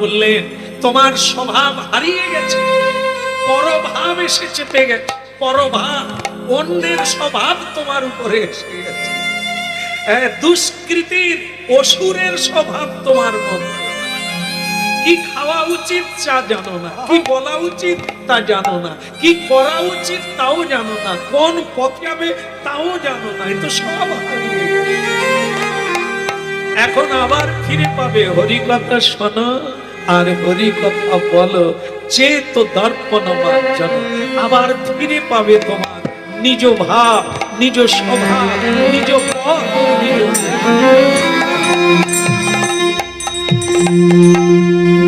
বললেন তোমার স্বভাব হারিয়ে গেছে, পরভাব এসে চেপে গেছে। পরভাব, অন্যের স্বভাব তোমার উপরে এসে গেছে। দুষ্কৃতির অসুরের স্বভাব তোমার মধ্যে। কি খাওয়া উচিত তা জানো না, কি বলা উচিত তা জানো না, কি করা উচিত তাও জানো না, কোন পথে যাবে তাও জানো না। এ তো সব হারিয়ে গেছে। এখন আবার ফিরে পাবে। হরিকথা শোনো আর হরিকথা বলো, চেত দর্পণ মার্জন। আবার ফিরে পাবে তোমার নিজ ভাব, নিজ স্বভাব, নিজ পথ,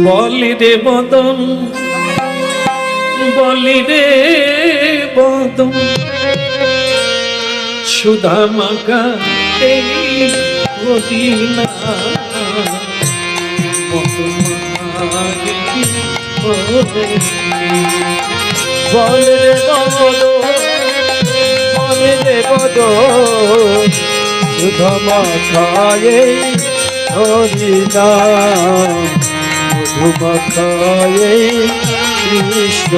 বলি রে বদন, বলি রে বদন, সুধা মাখা এই মদিনা বলে রে বদন, বলে রে বদন, সুধা মাখা এই মদিনা, মধু মাখা এই কৃষ্ণ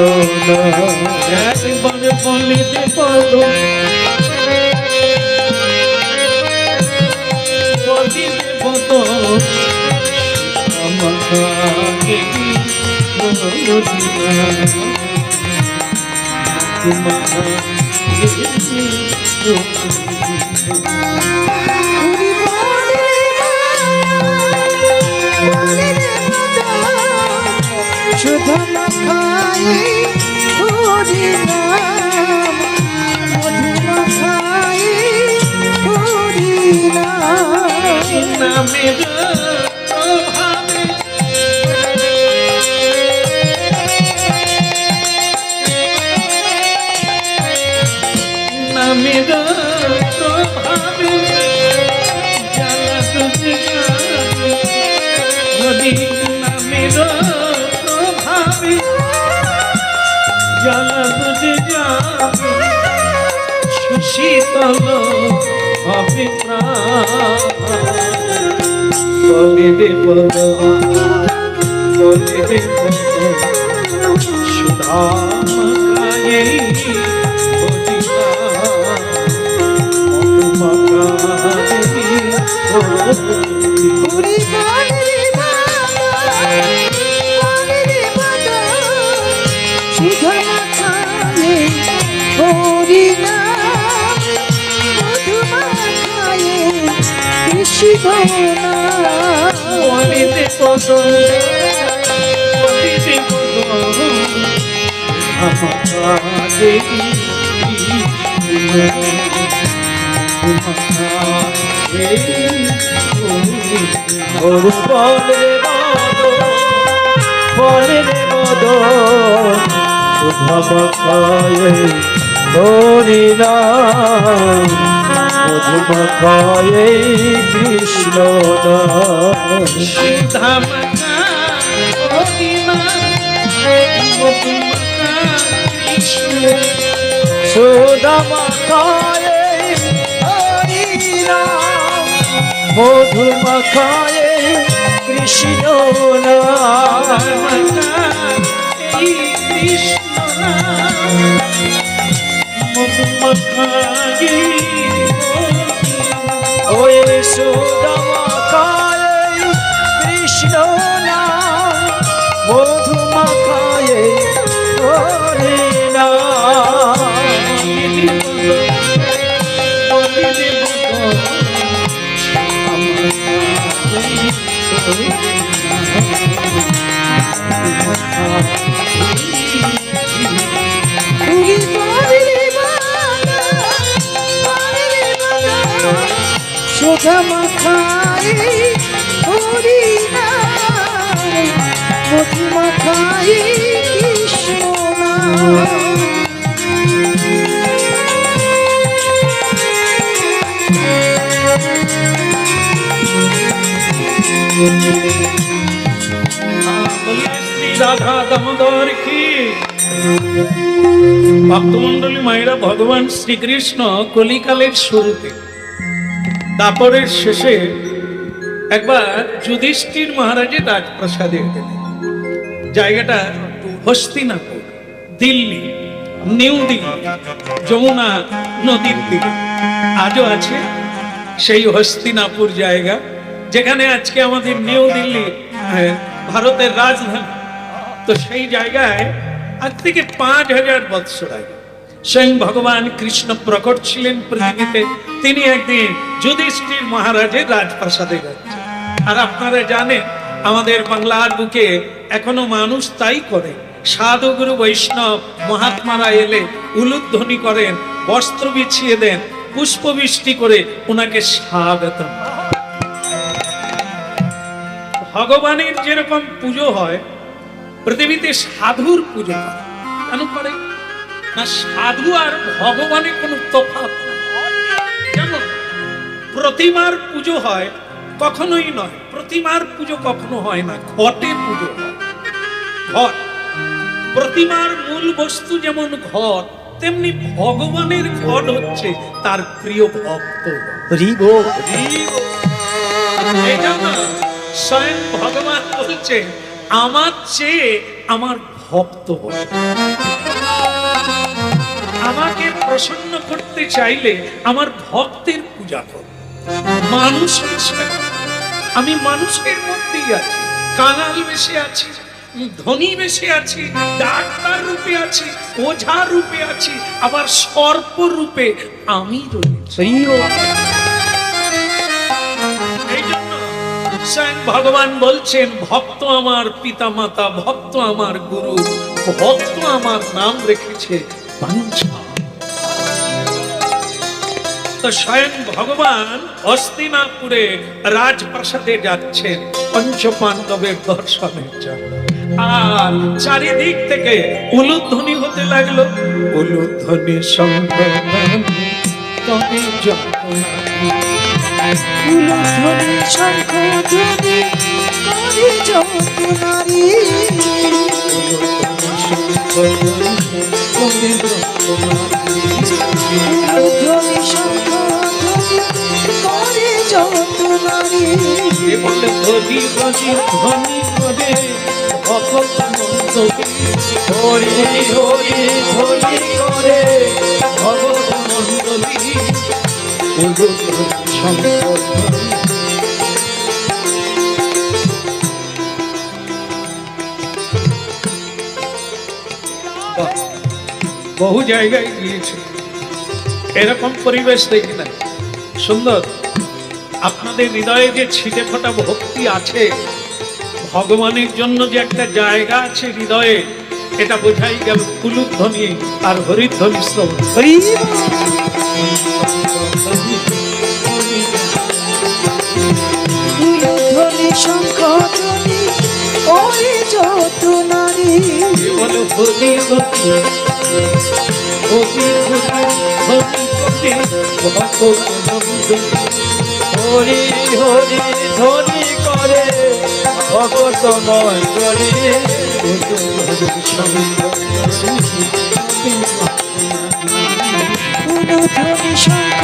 নাম। একবার বলি রে বদন, বলি রে বদন, সুধা মাখা এই হরিনাম, মধু মাখা এই হরিনাম। নামের প্রভাবে নামের প্রভাবে জ্বালা তুঝে যাবে, হরি নামের প্রভাবে জ্বালা তুঝে যাবে, সুশীতল হবে প্রাণ। বলে রে বদন, বলে রে বদন, সুধা মাখা এই মদিনা, মধু মাখা এই মদিনা। সুধা মাখা এই হরিনাম, মধু মাখা এই কৃষ্ণ নাম। বলে রে বদন, বলে রে বদন, সুধা মাখা এই ওর বলে রে বদন, বলে রে বদন, সুধা মাখা এই হরিনাম, মধু মাখা এই কৃষ্ণ নাম। সুধা মাখা হরিনাম, মধু মাখা কৃষ্ণ। সুধা মাখা এই হরিনাম, মধু মাখা এই কৃষ্ণ নাম। এই কৃষ্ণ নাম, মধু মাখা এই ওই সুধা মাখা এই কৃষ্ণ নাম, মধু মাখা এই হরিনাম। সুধা মাখা এই হরিনাম, মধু মাখা এই কৃষ্ণ নাম। শ্রী রাধা দামোদর কি ভক্তমন্ডলী মায়েরা, ভগবান শ্রীকৃষ্ণ কলিকালের শুরুতে, তারপরের শেষে একবার যুধিষ্ঠির মহারাজের রাজপ্রাসাদে গেলেন। জায়গাটা হস্তিনাপুর, দিল্লি, নিউ দিল্লি, যমুনা নদীর দিকে আজও আছে সেই হস্তিনাপুর জায়গা, যেখানে আজকে আমাদের নিউ দিল্লি ভারতের রাজধানী। তো সেই জায়গায় আজ থেকে 5000 বৎসর আগে স্বয়ং ভগবান কৃষ্ণ প্রকট ছিলেন পৃথিবীতে। তিনি একদিন যুধিষ্ঠির মহারাজের রাজপ্রাসাদে যাচ্ছেন। আর আপনারা জানেন আমাদের বাংলার বুকে এখনো মানুষ তাই করে। সাধু গুরু বৈষ্ণব মহাত্মারা এলে উলুধ্বনি করেন, বস্ত্র বিছিয়ে দেন, পুষ্পবৃষ্টি করে ওনাকে স্বাগত। ভগবানের যেরকম পুজো হয়, পৃথিবীতে সাধুর পুজো হয়। কেন করে না? সাধু আর ভগবানের কোনো তফাৎ নাই। যেমন প্রতিমার পুজো হয়, কখনোই নয়, প্রতিমার পুজো কখনো হয় না, ঘটে পুজো হয়। ঘট, প্রতিমার মূল বস্তু যেমন ঘট, তেমনি ভগবানের ঘট হচ্ছে তার প্রিয় ভক্ত। এই জন্য স্বয়ং ভগবান বলছে, আমার চেয়ে আমার ভক্ত হয়। আমাকে প্রসন্ন করতে চাইলে আমার ভক্তের পূজা কর। মানুষের সেবা, আমি মানুষের মধ্যেই আছি, কাঙাল বেশে আছি, ধনী বেশে আছি, ডাক্তার রূপে আছি, ওঝা রূপে আছি, আবার সর্প রূপে আমি রয়েছি। এই জন্য স্বয়ং ভগবান বলছেন, ভক্ত আমার পিতা মাতা, ভক্ত আমার গুরু, ভক্ত আমার নাম রেখেছে বাঞ্ছা। তো স্বয়ং ভগবান হস্তিনাপুরে রাজপ্রাসাদে যাচ্ছেন পঞ্চ পাণ্ডবের দর্শনের জন্য। আর চারিদিক থেকে উলুধ্বনি হতে লাগলো, উলুধ্বনি শঙ্খ তবে উলুধ্বনি শঙ্খ ধ্বনি করে যত নারী, উলুধ্বনি শঙ্খ ধ্বনি করে যত নারী। বলে ধনি ধনি ধনি করে ভগত মন্ডলী, হরি হরি ধনি করে ভগত মন্ডলী, বহু জায়গায় গিয়েছে, এরকম পরিবেশ দেখি না। সুন্দর। আপনাদের হৃদয়ে যে ছিটে ফোটা ভক্তি আছে, ভগবানের জন্য যে একটা জায়গা আছে হৃদয়ে, এটা বোঝাই গেল উলুধ্বনি আর হরিধ্বনি শ্রবণ। উলুধ্বনি শঙ্খ ধ্বনি করে যত নারী, বলো হরি হরি হরি হরি ভগত মন্ডলী, হরি হরি ধ্বনি করে ভগত মন্ডলী, উলুধ্বনি শঙ্খ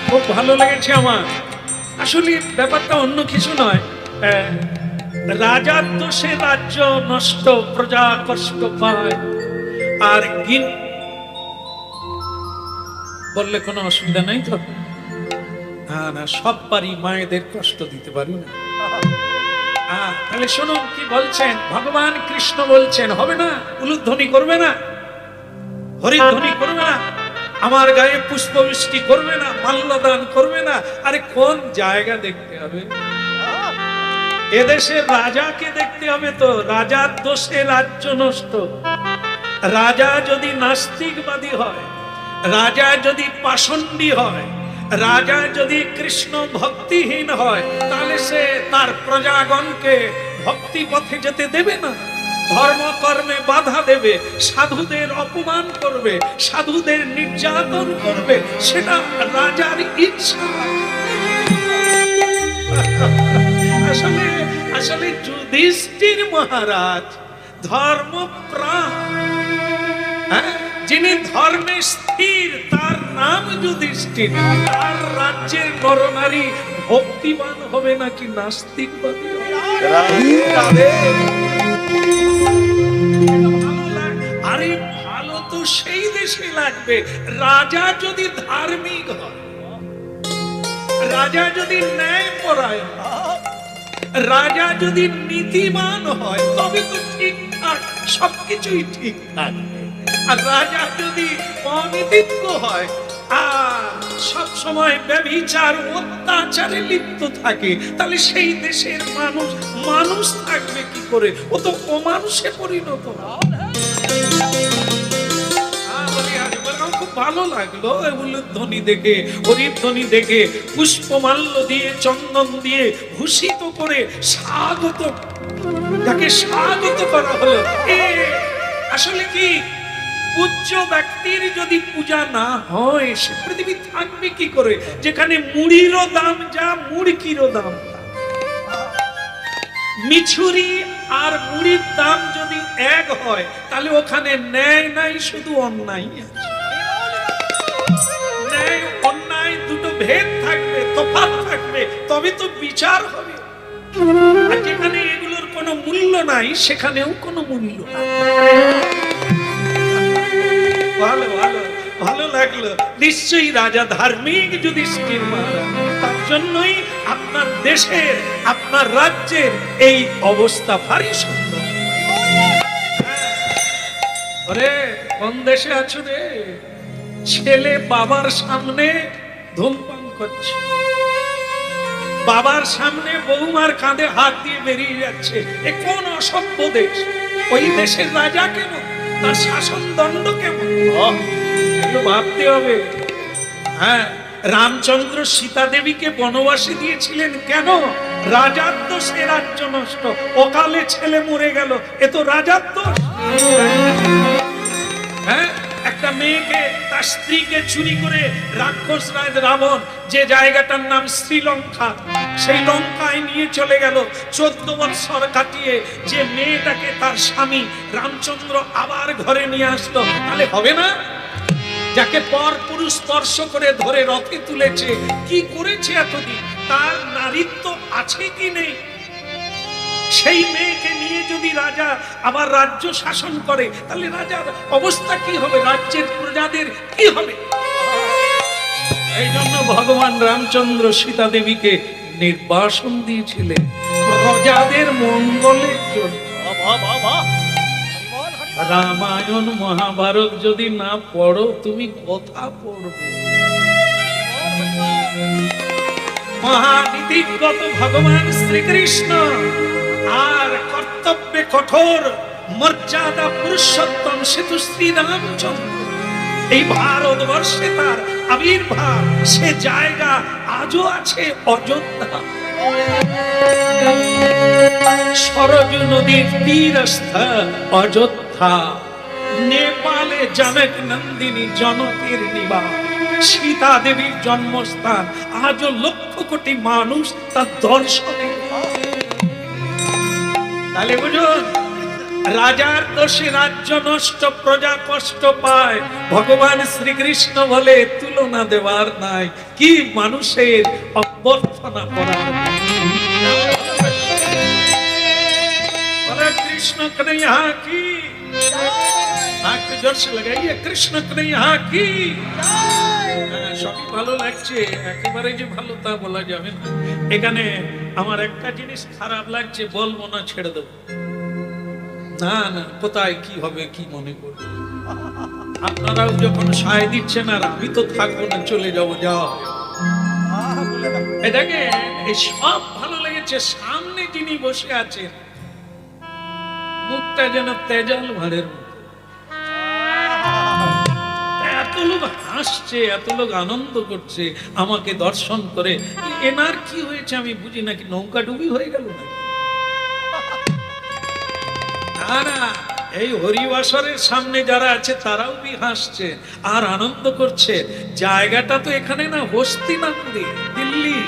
খুব ভালো লেগেছে আমার। আসলে ব্যাপারটা অন্য কিছু নয়, রাজার দোষে রাজ্য নষ্ট, প্রজা কষ্ট পায়। আর বললে কোনো অসুবিধা নাই তো? না না, সব পারি, মায়েদের কষ্ট দিতে পারি না। তাহলে শুনুন কি বলছেন ভগবান কৃষ্ণ। বলছেন হবে না, উলুধ্বনি করবে না, হরিধ্বনি করবে না, আমার গায়ে পুষ্পবৃষ্টি করবে না, মাল্যদান করবে না। আরে কোন জায়গা দেখতে হবে? এদেশের রাজাকে দেখতে হবে। তো রাজার দোষে রাজ্য নষ্ট। রাজা যদি নাস্তিকবাদী হয়, রাজা যদি পাষণ্ডী হয়, রাজা যদি কৃষ্ণ ভক্তিহীন হয়, তাহলে সে তার প্রজাগণকে ভক্তি পথে যেতে দেবে না, ধর্মকর্মে বাধা দেবে, সাধুদের অপমান করবে, সাধুদের নির্যাতন করবে। সেটা রাজার ইচ্ছা। যুধিষ্ঠির মহারাজ ধর্মপ্রাণ, হ্যাঁ, যিনি ধর্মে স্থির, তার নাম যুধিষ্ঠির। তার রাজ্যের নরনারী ভক্তিবান হবে নাকি নাস্তিকবাদী হবে? আরে ভালো তো সেই দেশে লাগবে রাজা যদি ধার্মিক হয়, রাজা যদি ন্যায়পরায়ণ, রাজা যদি নীতিমান হয়, তবে তো ঠিকঠাক সবকিছুই ঠিক থাকবে। আর রাজা যদি অনীতিজ্ঞ হয় আর সব সময় ব্যভিচার অত্যাচারে লিপ্ত থাকে, তাহলে সেই দেশের মানুষ মানুষ থাকবে কি করে? ও তো অমানুষে পরিণত হয়। আমার খুব ভালো লাগলো এগুলো ধ্বনি দেখে, হরির ধ্বনি দেখে, পুষ্পমাল্য দিয়ে, চন্দন দিয়ে ভূষিত করে স্বাগত, তাকে স্বাগত করা হলো। আসলে কি, পূজ্য ব্যক্তির যদি পূজা না হয়, সে পৃথিবী থাকবে কি করে? যেখানে মুড়িরও দাম যা, মুড়কিরও দাম তা। মিছুরি আর মুড়ির দাম যদি এক হয়, তাহলে ওখানে ন্যায় নাই, শুধু অন্যায় আছে। ন্যায় অন্যায় দুটো ভেদ থাকবে, তফাৎ থাকবে, তবে তো বিচার হবে। আর যেখানে এগুলোর কোনো মূল্য নাই, সেখানেও কোনো মূল্য নাই। ভালো ভালো ভালো লাগলো। নিশ্চয়ই রাজা ধার্মিক যুধিষ্ঠির মহারাজ, তার জন্যই আপনার দেশের, আপনার রাজ্যের এই অবস্থা ভারী সুন্দর। আরে কোন দেশে আছো রে? ছেলে বাবার সামনে ধূমপান করছে, বাবার সামনে বৌমার কাঁধে হাত দিয়ে বেরিয়ে যাচ্ছে। এ কোন অসভ্য দেশ? ওই দেশের রাজা কেমন, তার শাসন দণ্ড কেমন, এগুলো ভাবতে হবে। হ্যাঁ, রামচন্দ্র সীতা দেবীকে বনবাসে দিয়েছিলেন কেন? রাজার দোষে রাজ্য নষ্ট, অকালে ছেলে মরে গেল, এ তো রাজার দোষ। হ্যাঁ, একটা মেয়েকে, তার স্ত্রীকে চুরি করে রাক্ষস রাজ রাবণ যে জায়গাটার নাম শ্রীলঙ্কা, সেই লঙ্কায় নিয়ে চলে গেল। 14 বৎসর কাটিয়ে যে মেয়েটাকে তার স্বামী রামচন্দ্র আবার ঘরে নিয়ে আসলো, তাহলে হবে না? যাকে পর পুরুষ স্পর্শ করে ধরে রথে তুলেছে, কি করেছে এতদিন, তার নারীত্ব আছে কি নেই? সেই মেয়েকে নিয়ে যদি রাজা আবার রাজ্য শাসন করে, তাহলে রাজার অবস্থা কি হবে, রাজ্যের প্রজাদের কি হবে? এই জন্য ভগবান রামচন্দ্র সীতা দেবীকে নির্বাসন দিয়েছিলেন প্রজাদের মঙ্গলের জন্য। রামায়ণ মহাভারত যদি না পড়ো, তুমি কথা পড়বে? মহানীতিগত ভগবান শ্রীকৃষ্ণ আর কর্তব্যে কঠোর মর্যাদা পুরুষোত্তম সেতু শ্রীরামচন্দ্র, এই ভারতবর্ষে তার আবির্ভাব, সে জায়গা আজও আছে অযোধ্যা। সরজু নদীর তীরস্থ অযোধ্যা, নেপালে জনক নন্দিনী জনকের নিবাস, সীতা দেবীর জন্মস্থান। আজও লক্ষ কোটি মানুষ তার দর্শনে। তাহলে বুঝুন, রাজার দোষে রাজ্য নষ্ট, প্রজা কষ্ট পায়। ভগবান শ্রীকৃষ্ণ বলে তুলনা দেওয়ার নাই, কি মানুষের অভ্যর্থনা করার। कृष्ण कन्हैया की, हाथ जोर से लगाइए, कृष्ण कन्हैया की। সবই ভালো লাগছে, একেবারে যে ভালো তা বলা যাবে না। এখানে আমার একটা জিনিস খারাপ লাগছে, বলবো না, ছেড়ে দেবো। না না, কোথায় কি হবে কি মনে করবে? আপনারাও যখন সায় দিচ্ছেন, আর আমি তো থাকবো না, চলে যাবো, যাওয়া। এটাকে এই সব ভালো লেগেছে। সামনে যিনি বসে আছেন, মুখটা যেন তেজাল ভাড়ের মতো। এত লোক হাসছে, এত লোক আনন্দ করছে আমাকে দর্শন করে। এনার কি হয়েছে আমি বুঝি নাকি নৌকা ডুবি হয়ে গেল নাকি? না না, এই হরিবাসরের সামনে যারা আছে তারাও বি হাসছে আর আনন্দ করছে। জায়গাটা তো এখানে না, হস্তিনাপুরে, দিল্লি।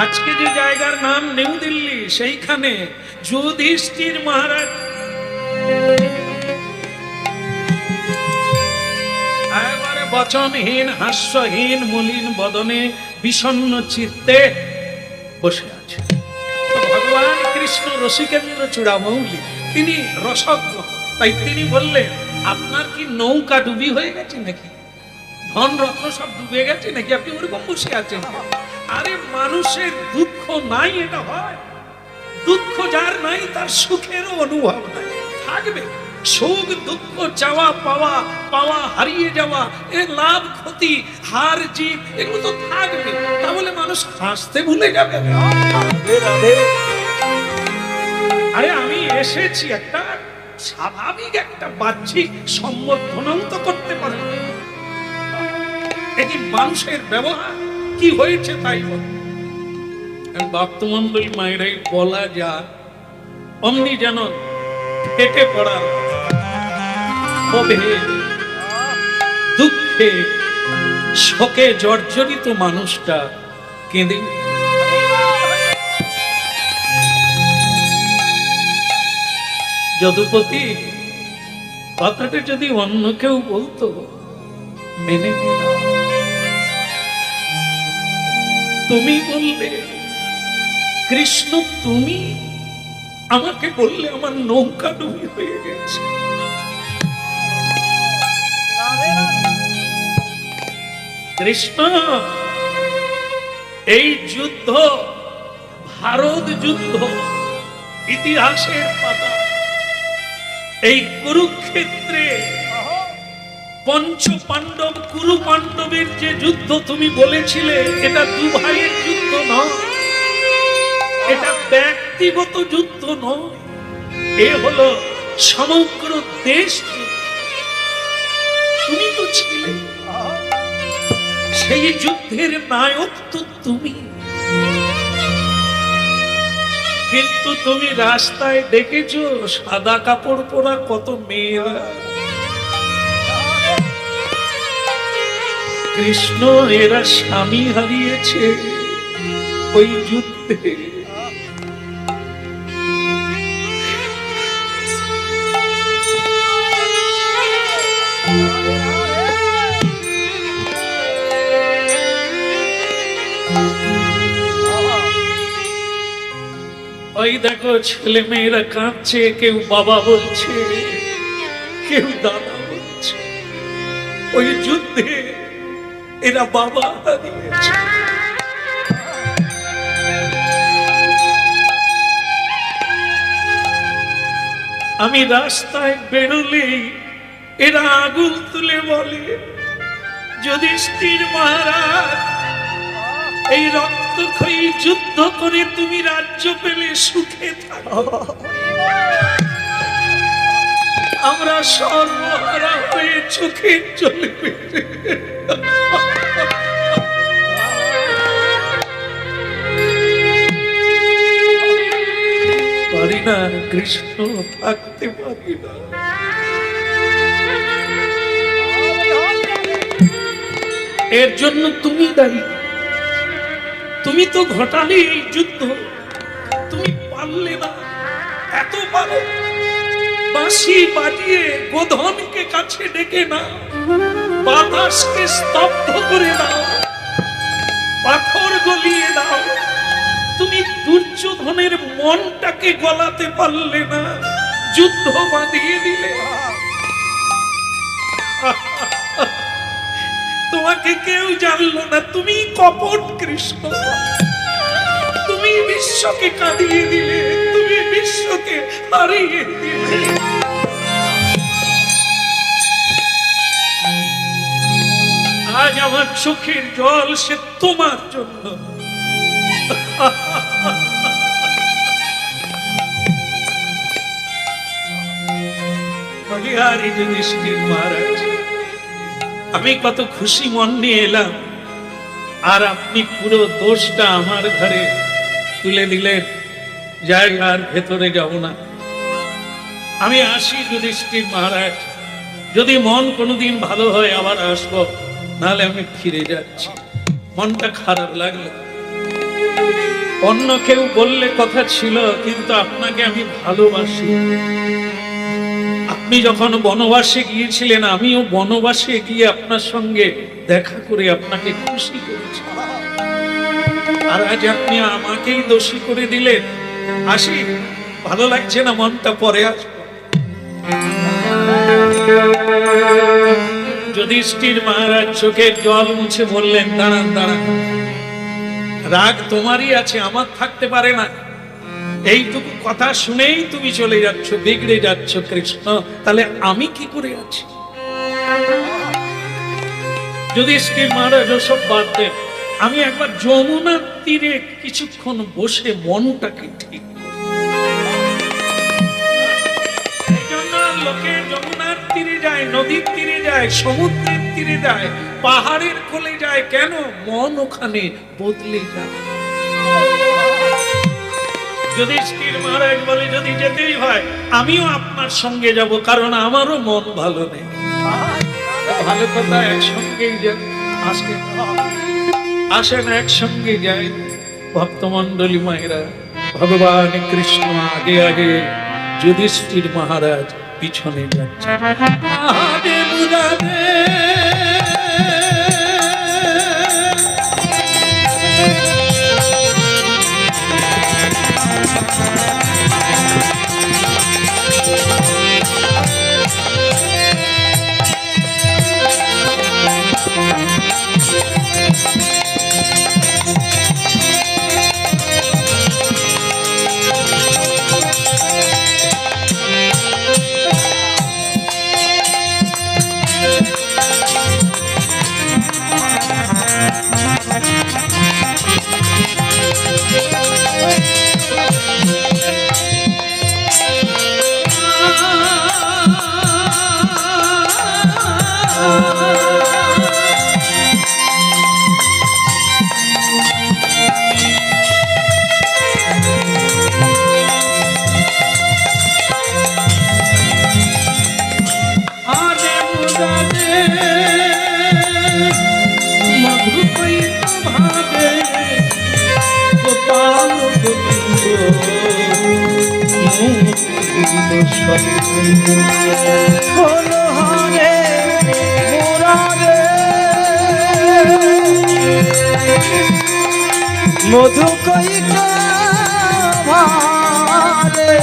আজকে যে জায়গার নাম নিউ দিল্লি, সেইখানে যুধিষ্ঠির মহারাজ একেবারে বচনহীন, হাস্যহীন, মলিন বদনে, বিষণ্ণ চিত্তে বসে আছে। তো ভগবান কৃষ্ণ রসিকেন্দ্র চূড়ামৌলি, তিনি রসজ্ঞ, তাই তিনি বললেন, আপনার কি নৌকা ডুবি হয়ে গেছে নাকি? ধন রত্ন সব ডুবে গেছে নাকি? আপনি ওরকম বসে আছেন? আরে মানুষের দুঃখ নাই এটা হয়? দুঃখ যার নাই তার সুখেরও অনুভব নাই। থাকবে সুখ দুঃখ, চাওয়া পাওয়া, পাওয়া হারিয়ে যাওয়া, এ লাভ ক্ষতি, হার জিত, এগুলো তো থাকবে। তাহলে মানুষ হাসতে ভুলে যাবে? আরে আমি এসেছি একটা স্বাভাবিক একটা বাহ্যিক সম্বর্ধনাও তো করতে পারে। এটি মানুষের ব্যবহার কি হয়েছে তাই বল। ভক্তমন্ডলী মায়েরাই বলা যা অমনি যেন ফেটে পড়া ক্ষোভে, দুঃখে, শোকে জর্জরিত মানুষটা কেঁদে। যদুপতি, কথাটা যদি অন্য কেউ বলতো মেনে নিলাম, তুমি বললে কৃষ্ণ, তুমি আমাকে বললে আমার নৌকা ডুবি হয়ে গেছে। কৃষ্ণ, এই যুদ্ধ ভারত যুদ্ধ, ইতিহাসের পাতা, এই কুরুক্ষেত্রে পঞ্চ পাণ্ডব, কুরু পাণ্ডবের যে যুদ্ধ তুমি বলেছিলে, এটা দু ভাইয়ের যুদ্ধ নয়, এটা ব্যক্তিগত যুদ্ধ নয়, এ হলো সমগ্র দেশ যুদ্ধ। তুমি তো ছিলে, সেই যুদ্ধের নায়ক তো তুমি। কিন্তু তুমি রাস্তায় দেখেছো সাদা কাপড় পরা কত মেয়েরা? কৃষ্ণ, এরা স্বামী হারিয়েছে ওই যুদ্ধে। ওই দেখো ছেলে মেয়েরা কাঁদছে, কেউ বাবা বলছে, কেউ দাদা বলছে। ওই যুদ্ধে এরা বাবা হারিয়েছে। আমি রাস্তায় বেরোলেই এরা আগুন তুলে বলে, যুধিষ্ঠির মহারাজ, এই রক্তক্ষয়ী যুদ্ধ করে তুমি রাজ্য পেলে সুখে থাকো, আমরা সর্বহারা হয়ে চোখের জলে বেঁচে। পারি না কৃষ্ণ, থাকতে পারি না। এর জন্য তুমি দায়ী। তুমি তো ঘটালে এই যুদ্ধ, তুমি পারলে না। এত পারো, বাঁশি বাজিয়ে গোধনকে কাছে ডেকে নাও, বাতাসকে স্তব্ধ করে দাও, পাথর গলিয়ে দাও। তুমি দুর্যোধনের মনটাকে গলাতে পারলে না, যুদ্ধ বাঁধিয়ে দিলে। তোমাকে কেউ জানলো না, তুমি কপট কৃষ্ণ। তুমি বিশ্বকে কাঁদিয়ে দিলে, তুমি বিশ্বকে হারিয়ে দিলে। আজ আমার চোখের জল সে তোমার জন্য। বলিহারি যুধিষ্ঠির মহারাজ, আমি কত খুশি মন নিয়ে এলাম, আর আপনি পুরো দোষটা আমার ঘরে তুলে দিলেন। যাই, আর ভেতরে যাব না, আমি আসি যুধিষ্ঠির মহারাজ। যদি মন কোনোদিন ভালো হয় আবার আসবো, নাহলে আমি ফিরে যাচ্ছি। মনটা খারাপ লাগলো। অন্য কেউ বললে কথা ছিল, কিন্তু আপনাকে আমি ভালোবাসি। আপনি যখন বনবাসে গিয়েছিলেন, আমিও বনবাসে গিয়ে আপনার সঙ্গে দেখা করে আপনাকে খুশি করেছি। আর আজ আপনি আমাকেই দোষী করে দিলেন। আসি, ভালো লাগছে না, মনটা পরে আসবো। যুধিষ্ঠির মহারাজ চোখের জল মুছে বললেন, দাঁড়ান দাঁড়ান, রাগ তোমারই আছে, আমার থাকতে পারে না। এইটুকু কথা শুনেই তুমি চলে যাচ্ছ, বিগড়ে যাচ্ছ কৃষ্ণ, তাহলে আমি কি করে আছি? যুধিষ্ঠির মহারাজ ওসব বাদ দেন, আমি একবার যমুনার তীরে কিছুক্ষণ বসে মনটাকে ঠিক করি। এই জন্য লোকে যমুনার তীরে যায়, নদীর তীরে যায়, সমুদ্রের তীরে যায়, পাহাড়ের কোলে যায়। কেন? মন ওখানে বদলে যায়। যুধিষ্ঠির মহারাজ বলে, যদি যেতেই হয় আমিও আপনার সঙ্গে যাব, কারণ আমারও মন ভালো নেই। ভালো কথা, একসঙ্গেই যান। আসেন একসঙ্গে যাই। ভক্তমন্ডলী মায়েরা, ভগবান কৃষ্ণ আগে আগে, যুধিষ্ঠির মহারাজ পিছনে যাচ্ছে। মহাদেব রাধে, হলো হরে মুরারে মধু কইটা ভারে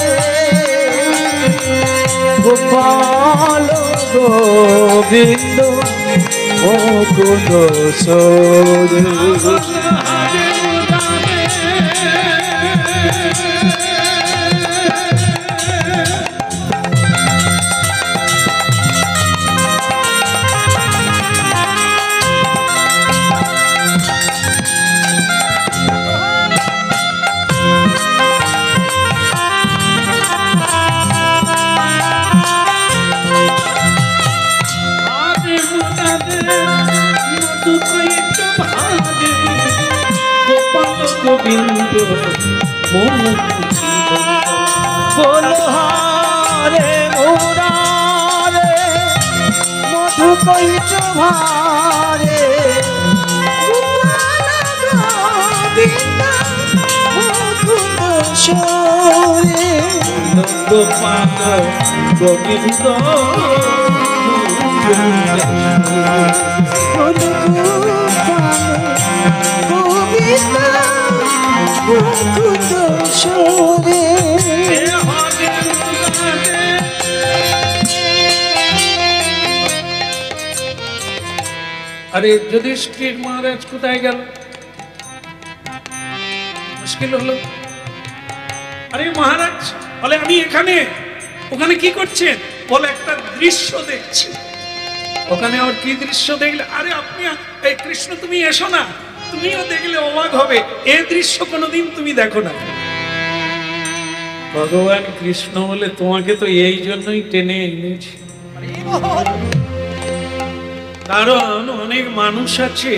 গোপাল গোবিন্দ ও গুণ সরে। গোবিন্দ বলো হারে মুরারে মধু কইট ভারে গোবিন্দ মুকুন্দ সরে। গোপাল গোবিন্দ মুকুন্দ সরে। আরে যুধিষ্ঠির মহারাজ কোথায় গেল? মুশকিল হলো। আরে মহারাজ বলে, আমি এখানে। ওখানে কি করছেন? বলে, একটা দৃশ্য দেখছি। ওখানে আর কি দৃশ্য দেখলে? আরে আপনি, এই কৃষ্ণ তুমি এসো না, তুমিও দেখলে অবাক হবে। এই দৃশ্য কোনোদিন তুমি দেখো না। ভগবান কৃষ্ণ বলে, তোমাকে তো এই জন্যই টেনে এনেছি। কারণ অনেক মানুষ আছে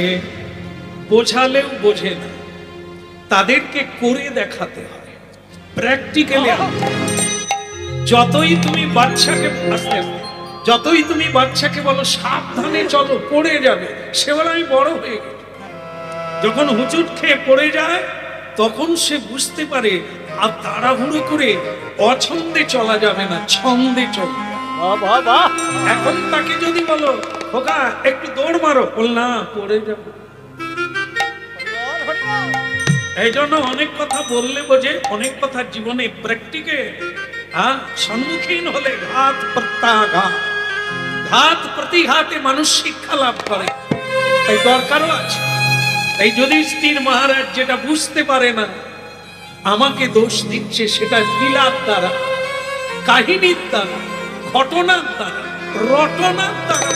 বোঝালেও বোঝে না, তাদেরকে করে দেখাতে হয়, প্র্যাকটিক্যালি। যতই তুমি বাচ্চাকে আস্তে আস্তে, যতই তুমি বাচ্চাকে বলো সাবধানে চলো, পড়ে যাবে, সে বলে আমি বড় হয়ে গেছি। যখন হুচুট খেয়ে পড়ে যায়, তখন সে বুঝতে পারে আর তাড়াহুড়ো করে অছন্দে চলা যাবে না, ছন্দে চলবে। এখন তাকে যদি বলো খোকা একটু দৌড় মারো, বল না পড়ে যাবে। এই জন্য অনেক কথা বললে বোঝে, অনেক কথা জীবনে প্র্যাকটিকে সম্মুখীন হলে ঘাত প্রত্যাঘাত, ঘাত প্রতিঘাতে মানুষ শিক্ষা লাভ করে, তাই দরকারও আছে। তাই যুধিষ্ঠির মহারাজ যেটা বুঝতে পারে না, আমাকে দোষ দিচ্ছে, সেটা লীলার দ্বারা, কাহিনীর দ্বারা, ঘটনার দ্বারা, রটনার দ্বারা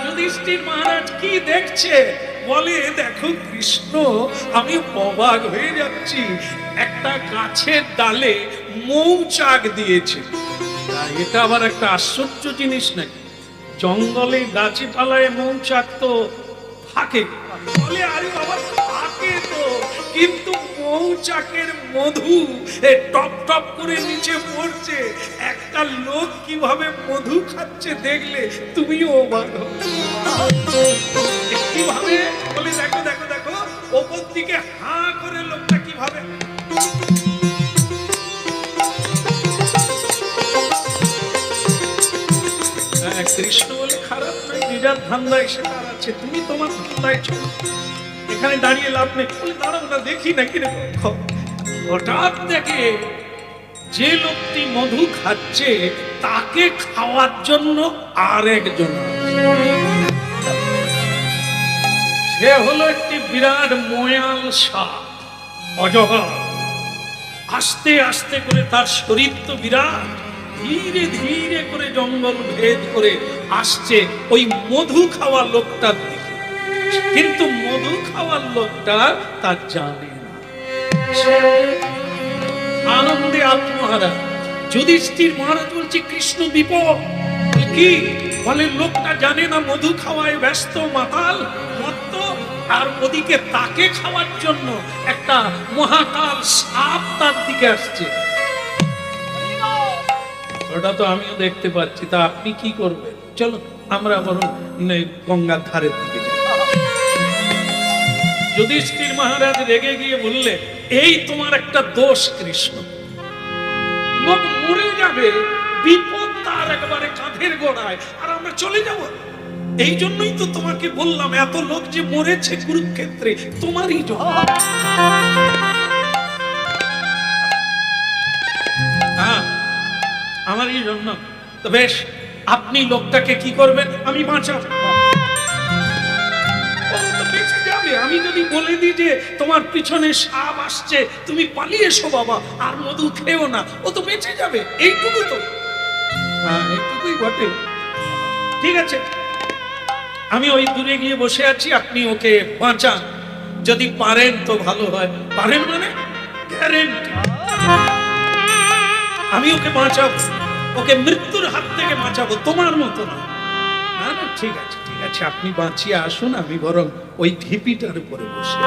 যুধিষ্ঠির মহারাজ কি দেখছে বলে, দেখো কৃষ্ণ, আমি অবাক হয়ে যাচ্ছি, একটা গাছের ডালে মৌচাক দিয়েছে। এটা আবার একটা আশ্চর্য জিনিস নাকি? জঙ্গলে গাছে পালায় মৌচাক তো থাকে, বলে আরে বাবা থাকে তো, কিন্তু মৌচাকের মধু টপ টপ করে নিচে পড়ছে, একটা লোক কিভাবে মধু খাচ্ছে দেখলে তুমিও অবাক হবে। কিভাবে বলে, দেখো দেখো দেখো, ওপর দিকে হাঁ করে লোকটা কিভাবে, কৃষ্ণ বলে খারাপ নয়, নিজের ধান্দায় সেটা আছে, তুমি তোমার ধান্দায় চলো, এখানে দাঁড়িয়ে লাভ নেই। দাঁড়াও না দেখি নাকি। হঠাৎ দেখে যে লোকটি মধু খাচ্ছে তাকে খাওয়ার জন্য আর একজন, সে হলো একটি বিরাট ময়াল সাপ, অজগর। আস্তে আস্তে করে তার শরীর তো বিরাট, ধীরে ধীরে করে জঙ্গল ভেদ করে আসছে ওই মধু খাওয়া লোকটার দিকে, কিন্তু মধু খাওয়ার লোকটা তা জানে না। আনন্দে আত্মহারা যুধিষ্ঠির মহারাজ বলছে, কৃষ্ণ বিপদ। কি বলে, লোকটা জানে না, মধু খাওয়ায় ব্যস্ত, মাতাল মত্ত, আর ওদিকে তাকে খাওয়ার জন্য একটা মহাকাল সাপ তার দিকে আসছে। ওটা তো আমিও দেখতে পাচ্ছি, তা আপনি কি করবেন? চলো আমরা বরং গঙ্গার ধারের দিকে যাই। যুধিষ্ঠির মহারাজ রেগে গিয়ে বললে, এই তোমার একটা দোষ কৃষ্ণ, লোক মরে যাবে, বিপদ তার একেবারে কাঁধের গোড়ায়, আর আমরা চলে যাব। এই জন্যই তো তোমাকে বললাম, এত লোক যে মরেছে কুরুক্ষেত্রে তোমারই জন্য। হ্যাঁ, আমারই জন্য। তো বেশ, আপনি লোকটাকে কি করবেন? আমি বাঁচাবো। বেঁচে যাবে। আমি যদি বলে দিই যে তোমার পিছনে সাপ আসছে, তুমি পালিয়ে এসো বাবা, আর মধু খেও না, ও তো বেঁচে যাবে। এইটুকু তো, হ্যাঁ এইটুকুই বটে। ঠিক আছে, আমি ওই দূরে গিয়ে বসে আছি, আপনি ওকে বাঁচান, যদি পারেন তো ভালো হয়, পারেন মানে গ্যারেন্টি আমি ওকে বাঁচাবো, ওকে মৃত্যুর হাত থেকে বাঁচাবো, তোমার মতো না। না না, ঠিক আছে ঠিক আছে, আপনি বাঁচিয়ে আসুন, আমি বরং ওই ঢিপিটার উপরে বসে।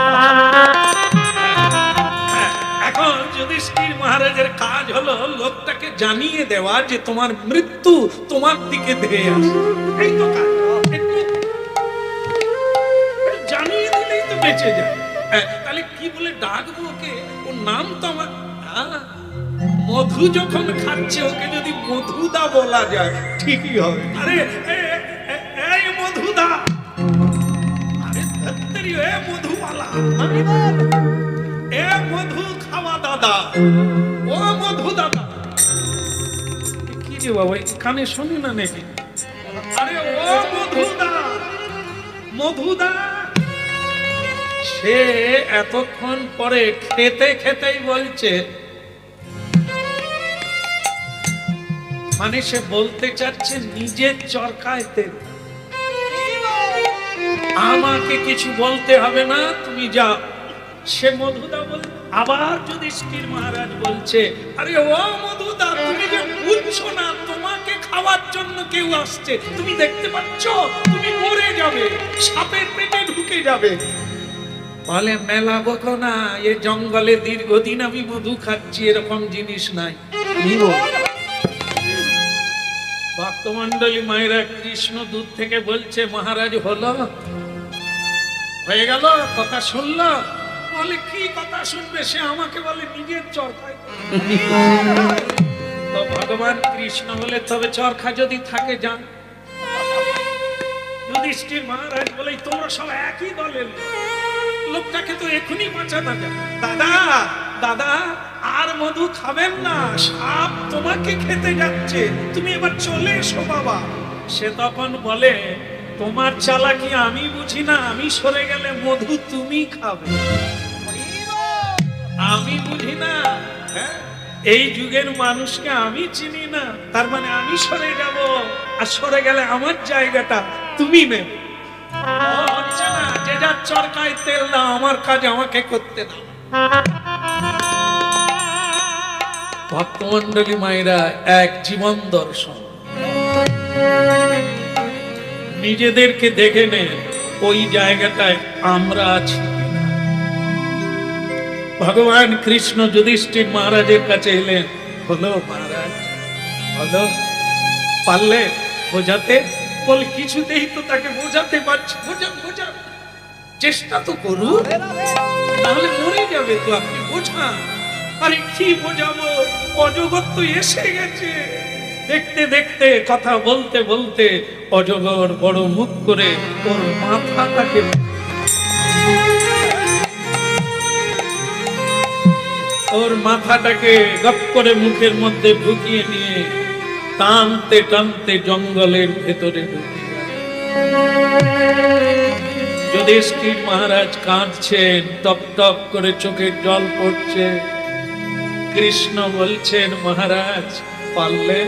এখন যুধিষ্ঠির মহারাজের কাজ হলো লোকটাকে জানিয়ে দেওয়া যে তোমার মৃত্যু তোমার দিকে ধেয়ে আসে। এই তো কাজ, জানিয়ে দিলেই তো বেঁচে যায়। তাহলে কি বলে ডাকবো ওকে? ওর নাম তো আমার, মধু যখন খাচ্ছে ওকে যদি মধুদা বলা যায় ঠিকই হবে। আরে এই মধুদা, আরে ধত্তেরি, এ মধুবালা, এ মধু খাওয়া দাদা, ও মধু দাদা। কি রে বাবা, কানে শোনে না নাকি? আরে ও মধুদা, মধুদা। সে এতক্ষণ পরে খেতে খেতেই বলছে, মানে সে বলতে চাচ্ছে নিজের চরকায় তেল, আমাকে কিছু বলতে হবে না, তুমি যাও। সে মধুদা বল। আবার যুধিষ্ঠির মহারাজ বলছে, আরে ও মধুদা, তুমি যে বুঝছো না, তোমাকে খাওয়ার জন্য কেউ আসছে, তুমি দেখতে পাচ্ছ, তুমি মরে যাবে, সাপের পেটে ঢুকে যাবে। বলে মেলা বকো না, এ জঙ্গলে দীর্ঘদিন আমি মধু খাচ্ছি, এরকম জিনিস নাই। ভক্তমন্ডলী মায়েরা, কৃষ্ণ দূর থেকে বলছে, মহারাজ হলো হয়ে গেল, কথা শুনলো। বলে কি কথা শুনবে, সে আমাকে বলে নিজের চরকায়। তো ভগবান কৃষ্ণ বলে তবে চরখা যদি থাকে যান। যুধিষ্ঠির মহারাজ বলে তোমরা সব একই দলের লোক। লোকটাকে তো এখনই বাঁচানো যাবে। দাদা দাদা আর মধু খাবেন না, সাপ তোমাকে খেতে যাচ্ছে, তুমি এবার চলে এসো বাবা। সে তখন বলে তোমার চালাকি আমি বুঝি না, আমি সরে গেলে মধু তুমি খাবে, আমি বুঝি না। হ্যাঁ, এই যুগের মানুষকে আমি চিনি না, তার মানে আমি সরে যাব, আর সরে গেলে আমার জায়গাটা তুমি নেবে। হচ্ছে না, যে যার চরকায় তেল দাও, আমার কাজ আমাকে করতে দাও। ভক্তমন্ডলী মায়েরা, এক জীবন দর্শন, নিজেদেরকে দেখে নেন ওই জায়গাটায় আমরা আছি। ভগবান কৃষ্ণ যুধিষ্ঠির মহারাজের কাছে এলেন। হলো মহারাজ, হলো, পারলে বোঝাতে? বলে কিছুতেই তো তাকে বোঝাতে পারছি। বোঝান, চেষ্টা তো করুন, তাহলে মরে যাবে তো। আপনি বোঝান। আরে কি বোঝাবো, অজগর তো এসে গেছে। দেখতে দেখতে, কথা বলতে বলতে অজগর বড় মুখ করে ওর মাথাটাকে গপ করে মুখের মধ্যে ঢুকিয়ে নিয়ে টানতে টানতে জঙ্গলের ভেতরে ঢুকিয়ে গেল। যুধিষ্ঠির মহারাজ কাঁদছেন, টপ টপ করে চোখের জল পড়ছে। কৃষ্ণ বলছেন মহারাজ, পারলে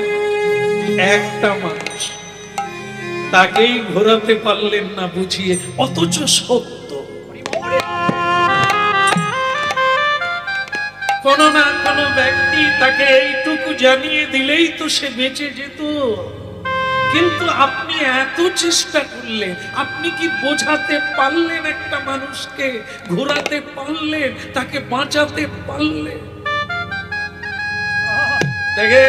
একটা মানুষ, তাকেই ঘোরাতে পারলেন না বুঝিয়ে, অথচ সত্য। কোন না কোন ব্যক্তি তাকে এইটুকু জানিয়ে দিলেই তো সে বেঁচে যেত। কিন্তু আপনি এত চেষ্টা করলেন, আপনি কি বোঝাতে পারলেন একটা মানুষকে, ঘোরাতে পারলেন, তাকে বাঁচাতে পারলেন? দেখে,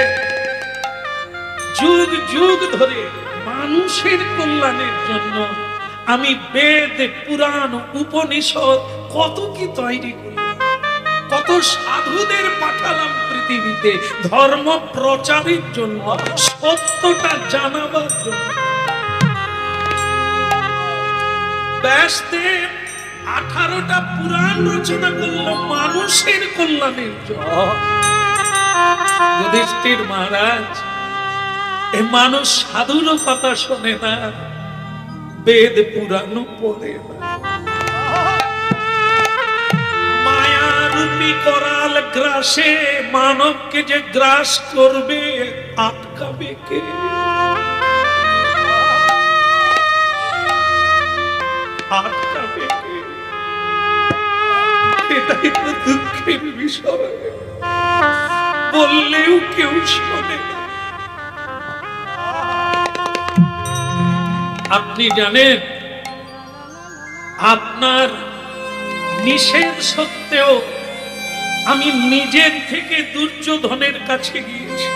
যুগ যুগ ধরে মানুষের কল্যাণের জন্য আমি বেদ, পুরাণ, উপনিষদ কত কি তৈরি করলাম, কত সাধুদের পাঠালাম পৃথিবীতে ধর্ম প্রচারের জন্য, সত্যটা জানাবার জন্য। ব্যাসদেব 18টা পুরাণ রচনা করলো মানুষের কল্যাণের জন্য। যুধিষ্ঠির মহারাজ, এ মানুষ সাধুরও কথা শোনে না, বেদ পুরাণ পড়ে না। মায়ারূপী করাল গ্রাসে মানবকে যে গ্রাস করবে, আটকাবে কে? আটকাবে কে? এটাই তো দুঃখের বিষয়, বললেও কেউ শোনে না। আপনি জানেন, আপনার নিষেধ সত্ত্বেও আমি নিজের থেকে দুর্যোধনের কাছে গিয়েছি,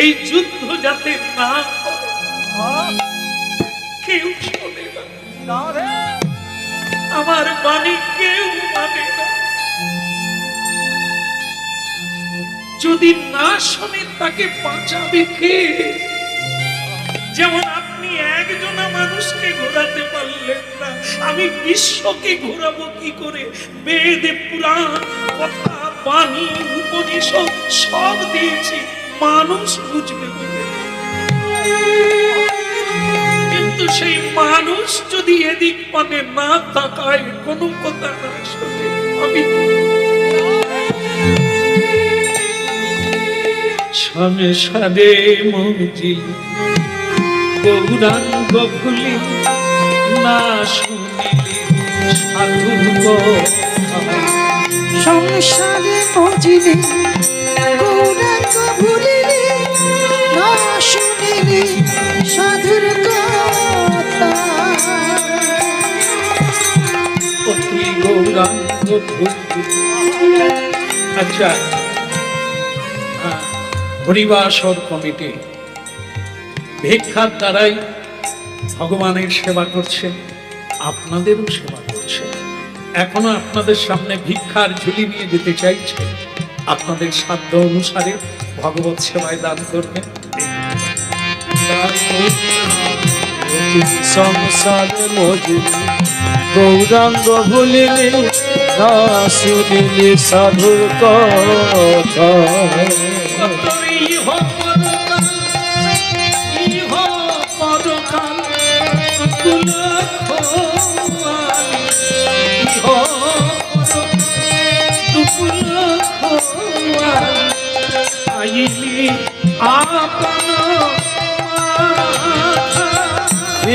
এই যুদ্ধ যাতে না করে। কেউ শোনে না, আমার বাণী কেউ মানে না। যদি না শোনে তাকে বাঁচাবে কে? যেমন আপনি একজনা মানুষকে ঘোরাতে পারলেন না, আমি বিশ্বকে ঘোরাবো কি করে? বেদ, পুরাণ, কথা, বাণী, উপনিষদ সব দিয়েছি, মানুষ বুঝবে বলে। কিন্তু সেই মানুষ যদি এদিক পানে না তাকায়, কোনো কথা না শোনে, আমি সংসারে মজিল গৌরাঙ্গ ভুলি না শুনিলি সাধুর কথা। সংসারে মজিলি গৌরাঙ্গ ভুলিলি না শুনিলি সাধুর কথা। অতি গৌরাঙ্গ ভুলি। আচ্ছা, হরিবাসর কমিটি ভিক্ষার দ্বারাই ভগবানের সেবা করছে। আপনাদেরও সেবা করছে, এখনো আপনাদের সামনে ভিক্ষার ঝুলি নিয়ে যেতে চাইছে। আপনাদের সাধ্য অনুসারে ভগবত সেবায় দান করবেন। সংসারে মজিলি গৌরাঙ্গ ভুলিলি না শুনিলি সাধুর কথা। ইহ পরকাল, ইহ পরকাল কুল খোয়ালি,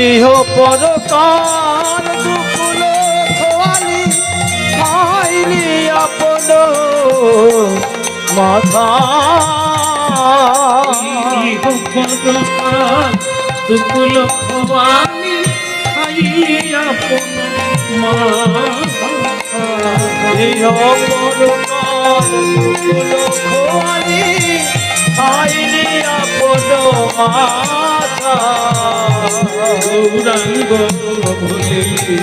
ইহ পরকাল কুল খোয়ালি, আইলি আপন মাথা। ইহ পরকাল দুকুল খোয়ালি, খাইলি আপন মাথা। ইহ পরকাল দুকুল খোয়ালি, খাইলি আপন মাথা। ইহ পরকাল দুকুল খোয়ালি, খাইলি আপন মাথা। গৌরাঙ্গ ভুলিলি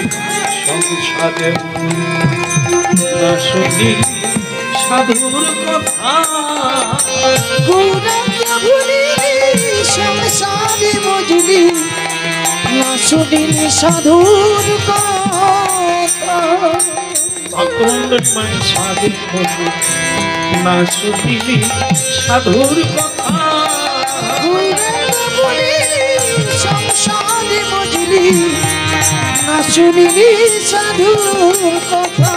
সংসারে না শুনিলি সাধুর কথা। গৌরাঙ্গ ভুলিলি সংসারে মজলি, না শুনিলি সাধুর কথা। ভক্তমন্ডলী মায়ের সাধুর কথা না শুনিলি সাধুর কথা। গৌরাঙ্গ ভুলিলি সংসারে মজলি, না শুনিলি সাধুর কথা।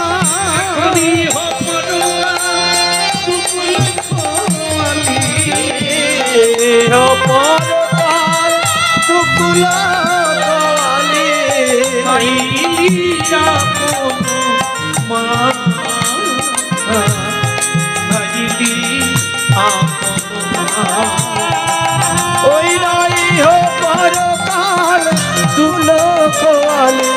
ইহ পরকাল দুকুল খোয়ালি, ইহ পরকাল দুকুল খোয়ালি, খাইলি আপন মাথা, খাইলি আপন মাথা। ওই ইহ পরকাল দুকুল খোয়ালি,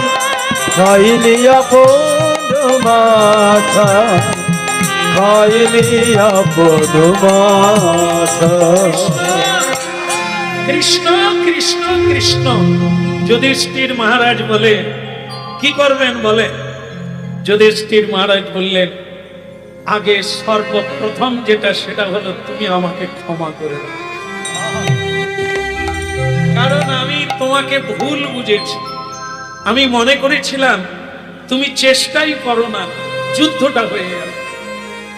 খাইলি আপন মাথা, খাইলি আপন মাথা। কৃষ্ণ কৃষ্ণ কৃষ্ণ। যুধিষ্ঠির মহারাজ বলে কি করবেন বলে? যুধিষ্ঠির মহারাজ বললেন, আগে সর্বপ্রথম যেটা সেটা হলো তুমি আমাকে ক্ষমা করে দাও, কারণ আমি তোমাকে ভুল বুঝেছি। আমি মনে করেছিলাম তুমি চেষ্টাই করো না, যুদ্ধটা হয়ে গেল।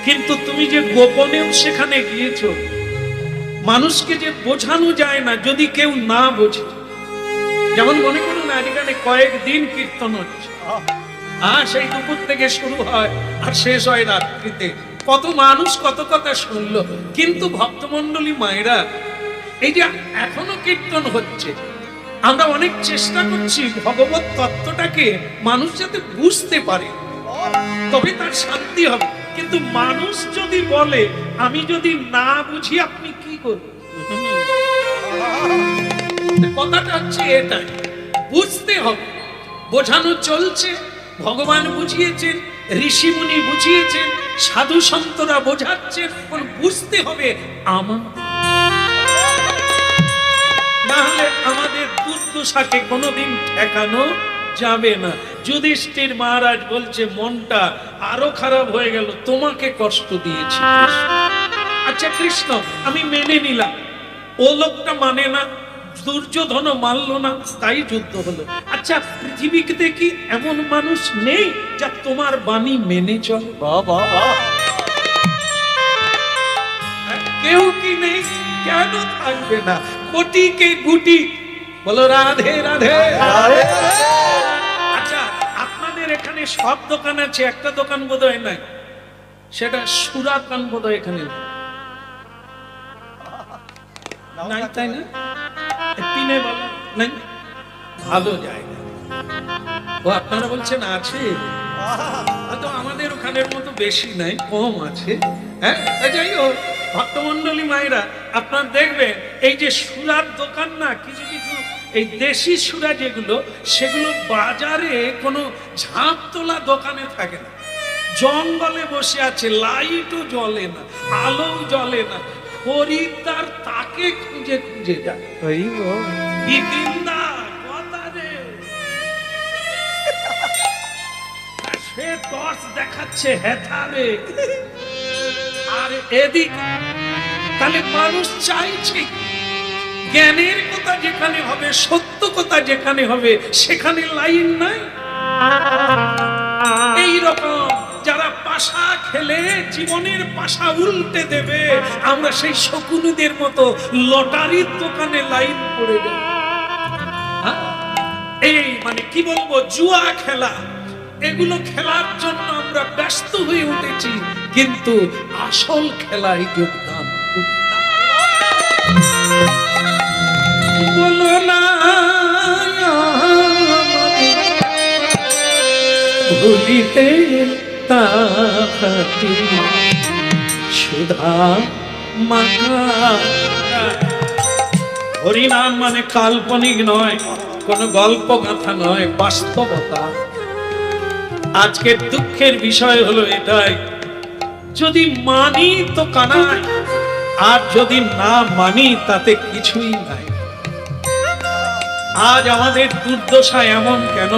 কিন্তু তুমি যে গোপনেও সেখানে গিয়েছো, মানুষকে যে বোঝানো যায় না যদি কেউ না বোঝে। যেমন মনে করুন এখানে কয়েকদিন কীর্তন হচ্ছে, সেই দুপুর থেকে শুরু হয় আর শেষ হয় রাত্রিতে। কত মানুষ কত কথা শুনলো, কিন্তু ভক্তমন্ডলী মায়েরা এই যে এখনো কীর্তন হচ্ছে, আমরা অনেক চেষ্টা করছি ভগবত তত্ত্বটাকে মানুষ যাতে বুঝতে পারে, তবে তার শান্তি হবে। কিন্তু মানুষ যদি বলে আমি যদি না বুঝি আপনি কি করবেন, কথাটা হচ্ছে এটাই, বুঝতে হবে। বোঝানো চলছে, ভগবান বুঝিয়েছেন, ঋষিমুনি বুঝিয়েছেন, সাধু সন্তরা বোঝাচ্ছেন, বুঝতে হবে আমার, না হলে আমাদের দুর্দশাকে কোনোদিন ঠেকানো যাবে না। যুধিষ্ঠির মহারাজ বলছে মনটা আরো খারাপ হয়ে গেল, তোমাকে কষ্ট দিয়েছি। আচ্ছা কৃষ্ণ আমি মেনে নিলাম, ও লোকটা মানে না, দুর্যোধন মানল না, তাই যুদ্ধ হলো। আচ্ছা পৃথিবীতে কি এমন মানুষ নেই যা তোমার বাণী মেনে চলে? বাবা কেউ কি নেই? কেন থাকবে না? কোটি কে গুটি বলো রাধে রাধে। আচ্ছা আপনাদের এখানে সব দোকান আছে, একটা দোকান বোধহয় নাই, সেটা সুরাকান বোধহয় এখানে নাই, তাই না? পিনে বলা নাই, ভালো জায়গা। ও আপনারা বলছেন আছে, হয়তো আমাদের ওখানের মতো বেশি নাই, কম আছে। হ্যাঁ যাই হোক, ভক্তমন্ডলী মায়েরা আপনারা দেখবেন এই যে সুরার দোকান না, কিছু কিছু এই দেশি সুরা যেগুলো, সেগুলো বাজারে কোনো ঝাঁপ তোলা দোকানে থাকে না, জঙ্গলে বসে আছে, লাইটও জ্বলে না, আলো জ্বলে না, খরিদ্দার তাকে খুঁজে খুঁজে যায়। বিপিনদা কথা রে, সে টর্চ দেখাচ্ছে হেথারে, আর এদিক তাহলে মানুষ চাইছে জ্ঞানের কথা যেখানে হবে, সত্য কথা যেখানে হবে, সেখানে লাইন নাই। এই রকম যারা পাশা খেলে জীবনের পাশা উল্টে দেবে, আমরা সেই শকুনিদের মতো লটারির দোকানে লাইন পড়ে যাব। এই মানে কি বলবো, জুয়া খেলা, এগুলো খেলার জন্য আমরা ব্যস্ত হয়ে উঠেছি, কিন্তু আসল খেলায় যোগদান বলো না ভুলিতে তাহাতে সুধা মাখা। হরিনাম মানে কাল্পনিক নয়, কোন গল্প গাথা নয়, বাস্তবতা। আজকের দুঃখের বিষয় হলো এটাই, যদি মানি তো কানাই, আর যদি না মানি তাতে কিছুই নাই। আজ আমাদের দুর্দশা এমন কেন?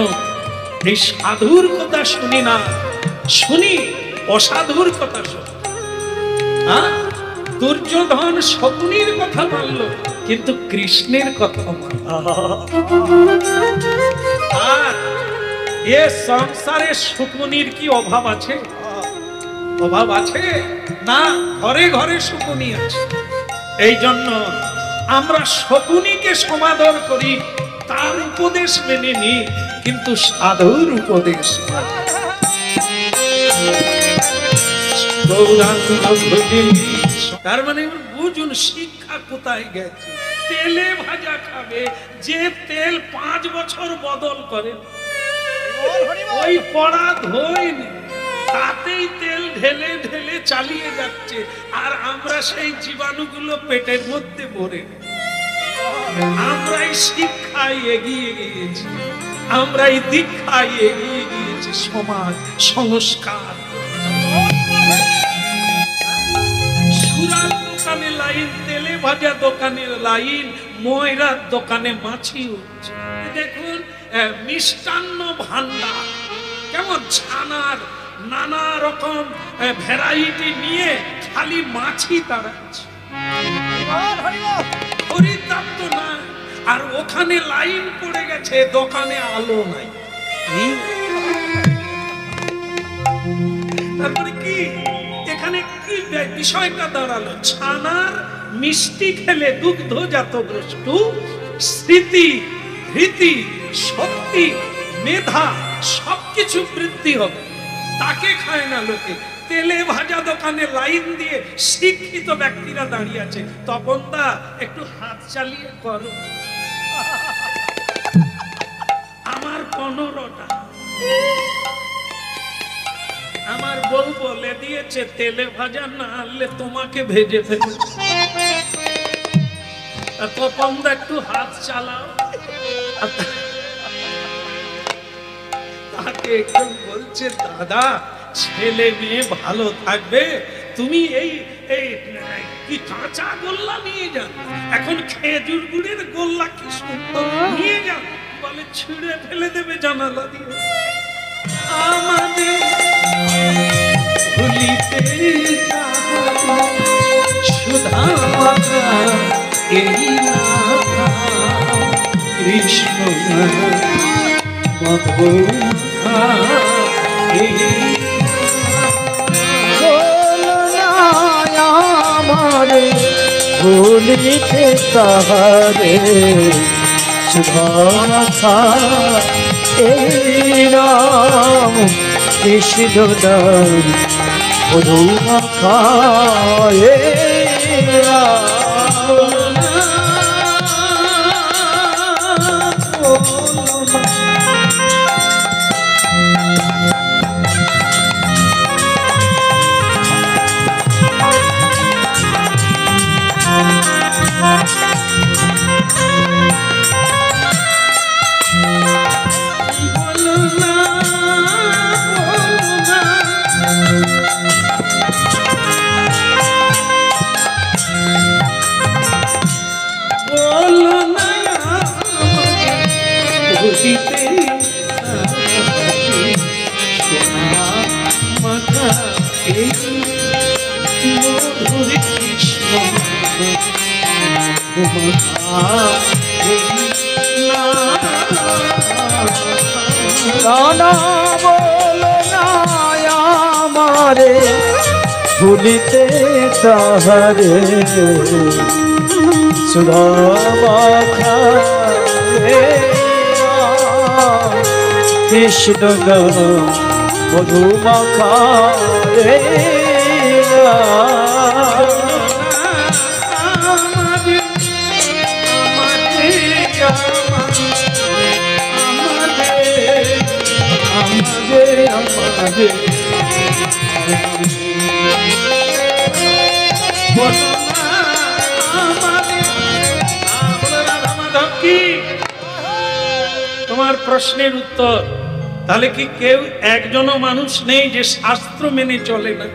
এই সাধুর কথা শুনি না, শুনি অসাধুর কথা শুনি। দুর্যোধন শকুনির কথা মানলো, কিন্তু কৃষ্ণের কথা মানল। আর এ সংসারে শকুনির কি অভাব আছে? অভাব আছে না, ঘরে ঘরে শকুনি আছে। এই জন্য আমরা শকুনিকে সমাদর করি, তার উপদেশ মেনে নিই, কিন্তু সাধুর উপদেশ তার মানে বুঝুন শিক্ষা কোথায় গেছে। তেলে ভাজা খাবে, যে তেল 5 বছর বদল করে, ওই পড়া ধোয়নি, তাতেই তেল ঢেলে ঢেলে চালিয়ে যাচ্ছে, আর আমরা সেই জীবাণুগুলো পেটের মধ্যে ভরে। আমরাই শিক্ষায় এগিয়ে গিয়েছি, আমরাই দীক্ষায় এগিয়ে গিয়েছি, সমাজ সংস্কার। সুরার দোকানে লাইন, তেলে ভাজা দোকানের লাইন, ময়রার দোকানে মাছি উঠছে। দেখুন মিষ্টান্ন ভান্ডার কেমন, ছানার নানা রকম ভ্যারাইটি নিয়ে খালি মাছি তাড়াচ্ছে, পরিতাপ্ত না। আর ওখানে লাইন পড়ে গেছে, দোকানে আলো নাই। তারপরে কি এখানে কি বিষয়টা দাঁড়ালো? ছানার মিষ্টি খেলে দুগ্ধজাত বস্তু স্মৃতি, ধৃতি, শক্তি, মেধা সবকিছু বৃদ্ধি হবে, তাকে খায় না লোকে। তেলে ভাজা দোকানে লাইন দিয়ে শিক্ষিত ব্যক্তিরা দাঁড়িয়ে আছে। তপন দা একটু হাত চালিয়ে করো, আমার 15টা। আমার বউ বলে দিয়েছে তেলে ভাজা না আনলে তোমাকে ভেজে ফেলবে। তপন দা একটু হাত চালাও। তাকে একজন বলছে, দাদা ছেলে মেয়ে ভালো থাকবে, তুমি এই কি কাঁচা গোল্লা নিয়ে যান, এখন খেজুর গুড়ের গোল্লা কি সুন্দর, নিয়ে যান। বলে ছিঁড়ে ফেলে দেবে জানালা দিয়ে। আমাদের ভুলিতে সুধা মাখা এই মাখা, কৃষ্ণ মধুখা আমারে ভুলিতে তাহারে সুধা এই নাম কৃষ্ণ নাম মধুমাখা এই মধুর কৃষ্ণ না বলো না আমারে ভুলিতে তাহারে সুধা মাখা কৃষ্ণ মধু মাখা রে তোমার প্রশ্নের উত্তর, তাহলে কি কেউ একজনও মানুষ নেই যে শাস্ত্র মেনে চলে না,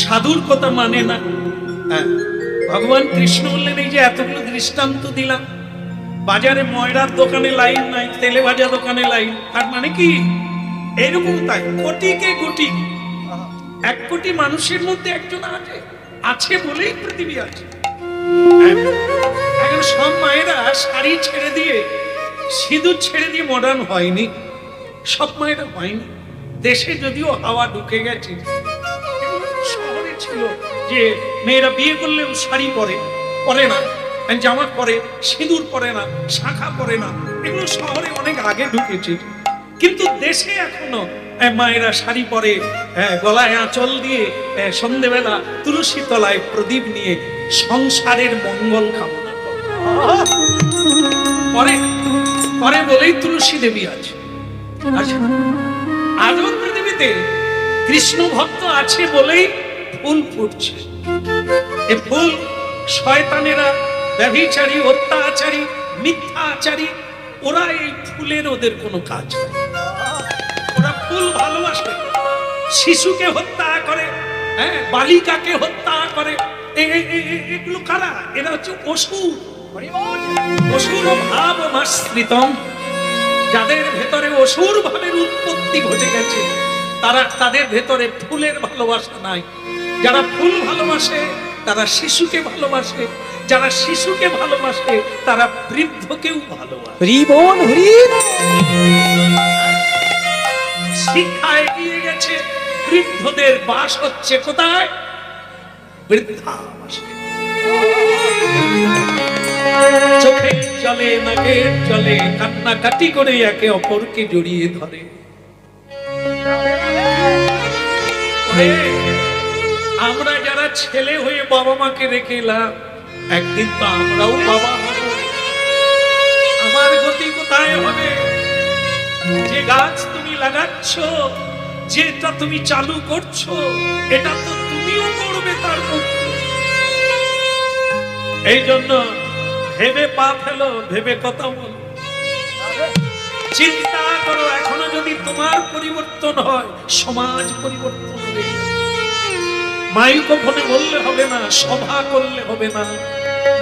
সাধুর কথা মানে না? হ্যাঁ, ভগবান কৃষ্ণ বললেন এই যে এতগুলো দৃষ্টান্ত দিলাম, বাজারে ময়রার দোকানে লাইন নাই, তেলে ভাজা দোকানে লাইন, তার মানে কি এইরকম? তাই কোটিকে কোটি, 1 কোটি মানুষের মধ্যে একজন আছে, আছে বলেই পৃথিবী আছে। এখন সব মায়েরা শাড়ি ছেড়ে দিয়ে, সিঁদুর ছেড়ে দিয়ে মডার্ন হয়নি, সব মায়েরা হয়নি। দেশে যদিও হাওয়া ঢুকে গেছে, শহরে ছিল যে মেয়েরা বিয়ে করলেও শাড়ি পরে না, জামা পরে, সিঁদুর পরে না, শাখা পরে না, এগুলো শহরে অনেক আগে ঢুকেছে। কিন্তু দেশে এখনো মায়েরা শাড়ি পরে, গলায় আঁচল দিয়ে সন্ধেবেলা তুলসী তলায় প্রদীপ নিয়ে সংসারের মঙ্গল কামনা করে করে বলেই তুলসী দেবী আছে। আচ্ছা, আজও পৃথিবীতে কৃষ্ণ ভক্ত আছে বলেই ফুল ফুটছে। এ ফুল শয়তানেরা, ব্যভিচারী, অত্যাচারী, মিথ্যাচারী, ওরা এই ফুলের ওদের কোনো কাজ নেই। ওরা ফুল ভালোবাসে, শিশুকে হত্যা করে, বালিকাকে হত্যা করে। এগুলো কারা? এরা হচ্ছে অসুর, অসুর ভাব মাশ্রিতম। যাদের ভেতরে অসুর ভাবের উৎপত্তি ঘটে গেছে, তাদের ভেতরে ফুলের ভালোবাসা নাই। যারা ফুল ভালোবাসে তারা শিশুকে ভালোবাসে, যারা শিশুকে ভালোবাসে তারা বৃদ্ধকেও ভালোবাসে। শিক্ষা এগিয়ে গেছে, বৃদ্ধদের বাস হচ্ছে কোথায়? বৃদ্ধাবাসে। চোখের জলে, নাকের জলে কান্নাকাটি করে একে অপরকে জড়িয়ে ধরে। আমরা যারা ছেলে হয়ে বাবা মাকে রেখে এলাম, একদিন তো আমরাও বাবা হব। আমার গতি কোথায় হবে? যে গাছ তুমি লাগাচ্ছ, যেটা তুমি চালু করছো, এটা তো তুমিও করবে তার মধ্যে। এই জন্য ভেবে পা ফেলো, ভেবে কথা বলো, চিন্তা করো। এখনো যদি তোমার পরিবর্তন হয়, সমাজ পরিবর্তন হবে। মাইক্রোফোনে বললে হবে না, সভা করলে হবে না।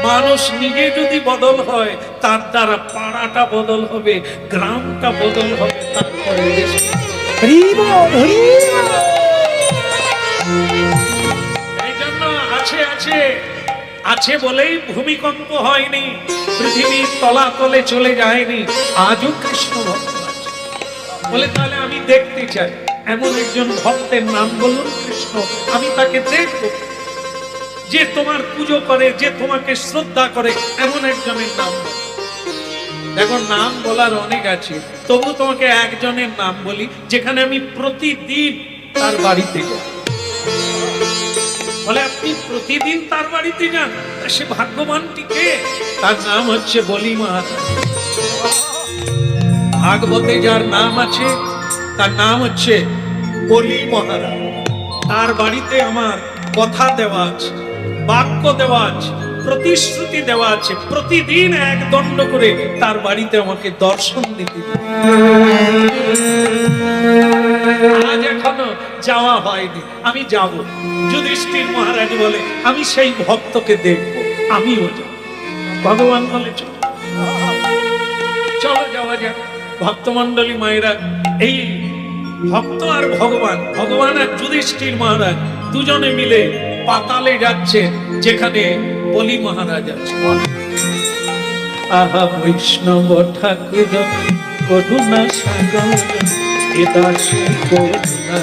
মানুষ নিজে যদি বদল হয়, তার দ্বারা পাড়াটা বদল হবে, গ্রামটা বদল হবে, তারপরে এই জন্য আছে বলেই ভূমিকম্প হয়নি, পৃথিবীর তলাতলে চলে যায়নি, আজও কৃষ্ণ ভক্ত আছে বলে। তাহলে আমি দেখতে চাই এমন একজন ভক্তের নাম বলুন কৃষ্ণ, আমি তাকে দেখব। যে তোমার পুজো করে, যে তোমাকে শ্রদ্ধা করে, এমন একজনের নাম। দেখো, নাম বলার অনেক আছে, তবু তোমাকে একজনের নাম বলি, যেখানে আমি প্রতিদিন তার বাড়িতে যাই। বলে আপনি প্রতিদিন তার বাড়িতে যান, সে ভাগ্যবানটি কে? তার নাম হচ্ছে বলি মহারাজ। ভাগবতে যার নাম আছে, তার নাম হচ্ছে বলি মহারাজ। তার বাড়িতে আমার কথা দেওয়া আছে, বাক্য দেওয়া আছে, প্রতিশ্রুতি দেওয়া আছে, প্রতিদিন 1 দণ্ড করে তার বাড়িতে আমাকে দর্শন দিতে। আজ এখনো যাওয়া হয়নি, আমি যাব। যুধিষ্ঠির মহারাজ বলে আমি সেই ভক্তকে দেখব, আমিও যাব। ভগবান বলে চলো চলো যাওয়া যাক। ভক্তমন্ডলী মায়েরা, এই ভক্ত আর ভগবান, ভগবান আর যুধিষ্ঠির মহারাজ দুজনে মিলে পাতালে যাচ্ছে, যেখানে বলি মহারাজ আছে। আহা বৈষ্ণব ঠাকুর করুণা সাগর, এ দাসী করুণা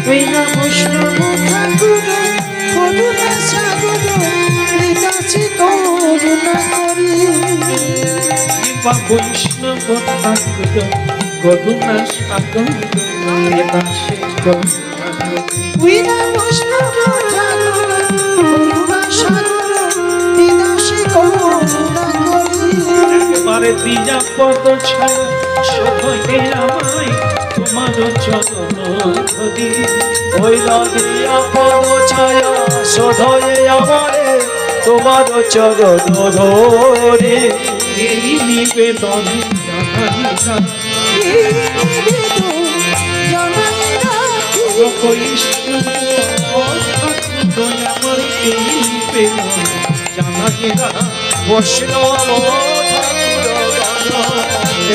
বিনা বৈষ্ণব ঠাকুর করুণা সাগর, বিদাসী করুণা করি। বা বৈষ্ণব ঠাকুর করুণা সাগর, এ দাসী করুণা বিনা বৈষ্ণব ঠাকুর করুণা সাগর, বিদাসী করুণা করি। একেবারে দিয়া পদ ছায়া সখে আমায় তোমার চরণ ধরি। ওই দিয়া পদ ছায়া শোধয়ে আমারে তোমার চরণ ধরে। এই নিবেদন জানাই এই নিবেদন জানাই রাখি। বৈষ্ণব ঠাকুর আমার এই নিবেদন জানাই বৈষ্ণব ঠাকুর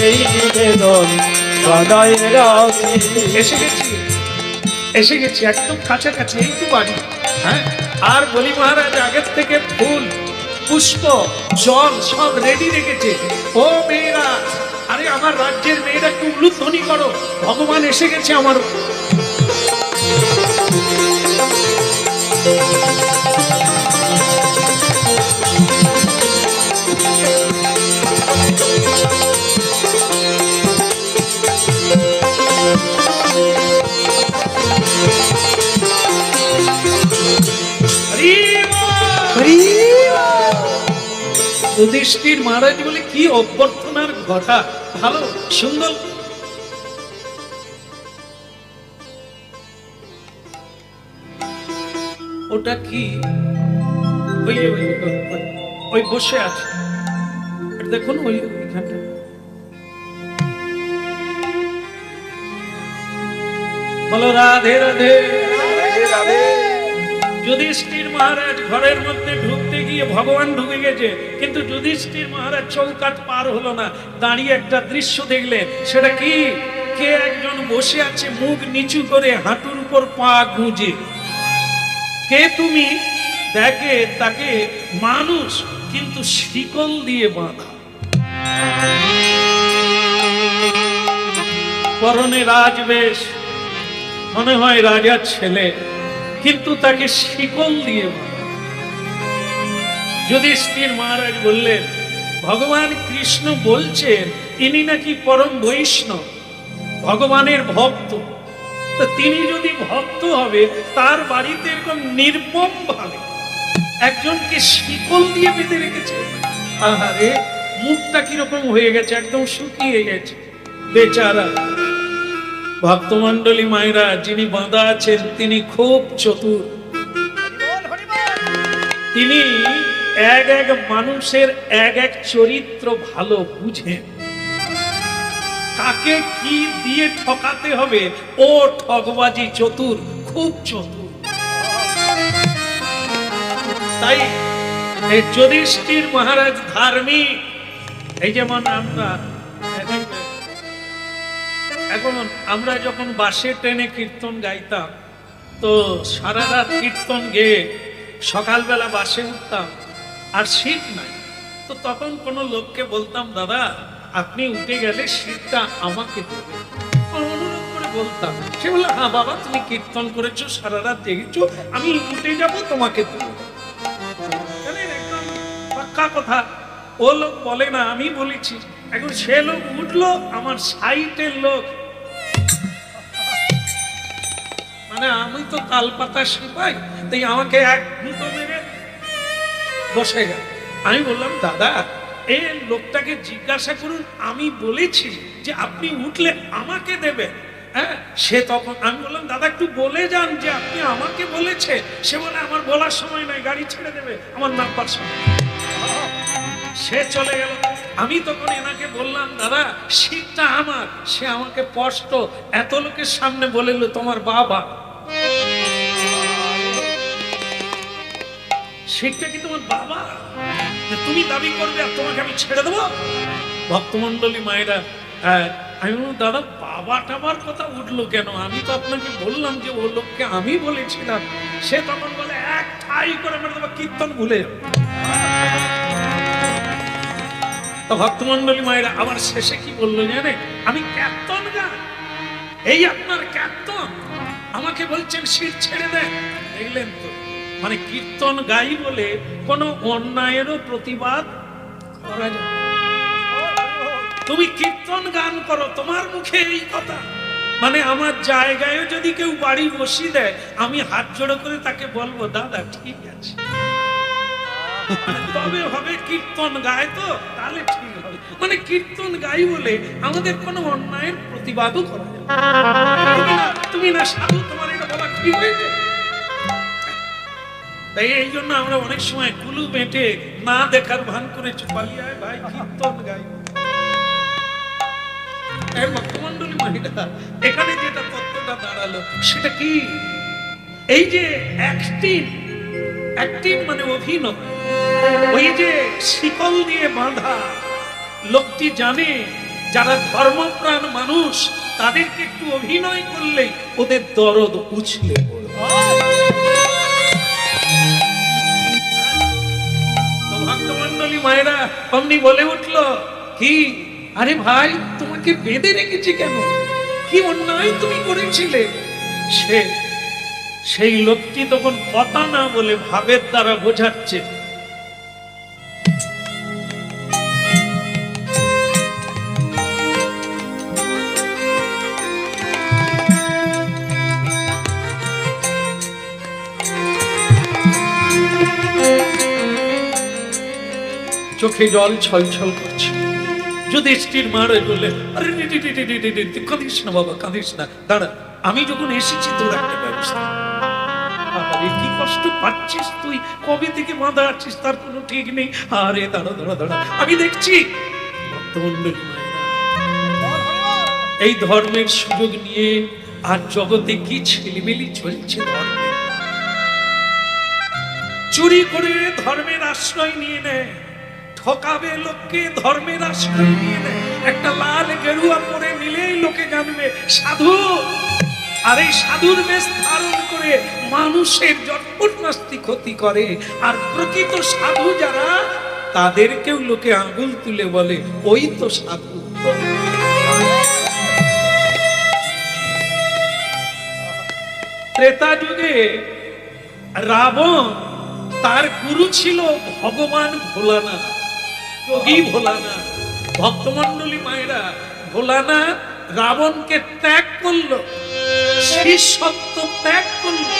এই নিবেদন জানাই রাখি। এসে গেছি, এসে গেছি, একদম কাছাকাছি, এই তো বাড়ি। হ্যাঁ, আর বলি মহারাজ আগের থেকে ফুল পুষ্প জল সব রেডি রেখেছে। ও মেয়েরা, আরে আমার রাজ্যের মেয়েরা একটু উলুধ্বনি করো, ভগবান এসে গেছে আমার। যুধিষ্ঠির মহারাজ বলে কি অভ্যর্থনার ঘটা, ভালো সুন্দর। ওটা কি? ওই ওই বসে আছে, দেখুন ওই ওইখানটা। বলো রাধে রাধে। যুধিষ্ঠির মহারাজ ঘরের মধ্যে ঢুকতে গিয়ে ভগবান ঢুকে গেছে, কিন্তু যুধিষ্ঠির মহারাজ চৌকাঠ পার হলো না, দাঁড়িয়ে একটা দৃশ্য দেখলেন। সেটা কি? কে একজন বসে আছে মুখ নিচু করে, হাঁটুর উপর পা গুঁজে। কে তুমি? দেখে তাকে মানুষ, কিন্তু শিকল দিয়ে বাঁধা, পরনে রাজবেশ, মনে হয় রাজার ছেলে, কিন্তু তাকে শিকল দিয়ে বাঁধা। যুধিষ্ঠির মহারাজ বললেন, ভগবান কৃষ্ণ বলছেন ইনি নাকি পরম বৈষ্ণব, ভগবানের ভক্ত। তো তিনি যদি ভক্ত হবে, তার বাড়িতে এরকম নির্মম ভাবে একজনকে শিকল দিয়ে বেঁধে রেখেছে। আহারে, মুখটা কিরকম হয়ে গেছে, একদম শুকিয়ে গেছে বেচারা। ভক্তমণ্ডলী মায়েরা, যিনি বাঁধা আছেন তিনি খুব চতুর। তিনি এক এক মানুষের এক এক চরিত্র ভালো বুঝেন, কাকে কি দিয়ে ঠকাতে হবে ও ঠকবাজি চতুর, খুব চতুর। তাই এই যুধিষ্ঠির মহারাজ ধার্মিক। এই যেমন আমরা এখন আমরা যখন বাসে ট্রেনে কীর্তন গাইতাম, তো সারা রাত কীর্তন গেয়ে সকালবেলা বাসে উঠতাম, আর সিট নাই। তো তখন কোনো লোককে বলতাম, দাদা আপনি উঠে গেলে সিটটা আমাকে দেবে, অনুরোধ করে বলতাম। সে বললো, হ্যাঁ বাবা, তুমি কীর্তন করেছো, সারা রাত জেগেছো, আমি উঠে যাব, তোমাকে দেবো। একদম পাক্কা কথা। ও লোক বলে না, আমি বলেছি। এখন সে লোক উঠলো, আমার সাইটের লোক, মানে আমি তো তালপাতা সিপাই, তাই আমাকে এক ঘুঁটো মেরে বসে গেল। আমি বললাম, দাদা এই লোকটাকে জিজ্ঞাসা করুন, আমি বলেছি যে আপনি উঠলে আমাকে দেবে। হ্যাঁ, সে তখন, আমি বললাম, দাদা একটু বলে যান যে আপনি আমাকে বলেছে। সে বলে, আমার বলার সময় নাই, গাড়ি ছেড়ে দেবে, আমার নামবার সময়। সে চলে গেল। আমি তখন এনাকে বললাম, দাদা সিটটা আমার। সে আমাকে স্পষ্ট এত লোকের সামনে বলেল, তোমার বাবা সিটটা কি তোমার বাবা, তুমি দাবি করবে আর তোমাকে আমি ছেড়ে দেবো? ভক্তমণ্ডলী মায়েরা, আমি বললাম, দাদা বাবা টাবার কথা উঠলো কেন? আমি তো আপনাকে বললাম যে ও লোককে আমি বলেছিলাম। সে তখন বলে এক ঠাই করে মেরে দেবো, কীর্তন ভুলে যাবে। তো ভক্তমন্ডলী মায়েরা আবার শেষে কি বললো জানে? আমি কীর্তন গাই, এই আপনার কীর্তন, আমাকে বলছেন শির ছেড়ে দেন। দেখলেন তো, মানে কীর্তন গাই বলে কোনো অন্যায়েরও প্রতিবাদ করা যায়। তুমি কীর্তন গান করো, তোমার মুখে এই কথা, মানে আমার জায়গায় যদি কেউ বাড়ি বসিয়ে দেয়, আমি হাত জোড়ো করে তাকে বলবো দাদা ঠিক আছে, তবে হবে। কীর্তন গায় তো তাহলে ঠিক হবে। মানে কীর্তন গাই বলে আমাদের কোনো অন্যায়ের প্রতিবাদও করা যায়। তুমি না সাধু, তোমার এটা বলা ঠিক হয়েছে? তাই এই জন্য আমরা অনেক সময় কুলু বেঁটে না দেখার ভান করে পালিয়ে আয়, ভাই কীর্তন গাই। ভক্তমন্ডলী মহিলা, এখানে যেটা তত্ত্বটা দাঁড়ালো সেটা কি? এই যে অ্যাক্টিং মানে অভিনয়, ওই যে শিকল দিয়ে বাঁধা লোকটি জানে যারা ধর্মপ্রাণ মানুষ তাদেরকে একটু অভিনয় করলেই ওদের দরদ উছলে তো ভক্তমন্ডলী মায়েরা অমনি বলে উঠলো কি, আরে ভাই তোমাকে বেঁধে রেখেছি কেন? কি অন্যায় তুমি করেছিলে? সেই লোকটি তখন কথা না বলে ভাবের দ্বারা বোঝাচ্ছে। চোখে জল ছলছল করছে। যুধিষ্ঠির মারে বললেন, আরে কাঁদিস না বাবা, কাঁদিস না, দাঁড়া, আমি যখন এসেছি তোর একটা ব্যবস্থা। আরে কি কষ্ট পাচ্ছিস তুই, কবে থেকে বাঁধা আছিস তার কোনো ঠিক নেই। আরে দাঁড়া দাঁড়া দাঁড়া, আমি দেখছি। ভক্তমন্ডলী মায়েরা, এই ধর্মের সুযোগ নিয়ে আর জগতে কি ছেলেমেলি চলছে। ধর্মে চুরি করে ধর্মের আশ্রয় নিয়ে নেয়, ঠকাবে লোককে, ধর্মের আশ্রয় নিয়ে নেয়। একটা লাল গেরুয়া পরে নিলেই লোকে জানবে সাধু। আর এই সাধুর বেশ ধারণ করে মানুষের জটপট নাস্তি ক্ষতি করে। আর প্রকৃত সাধু যারা, তাদেরকেও লোকে আঙুল তুলে বলে ওই তো সাধু। ত্রেতা যুগে রাবণ, তার গুরু ছিল ভগবান ভোলানাথ, যোগী ভোলানাথ। ভক্তমন্ডলী মায়েরা, ভোলানাথ রাবণকে ত্যাগ করলো, শিষ্যত্ব ত্যাগ করলো।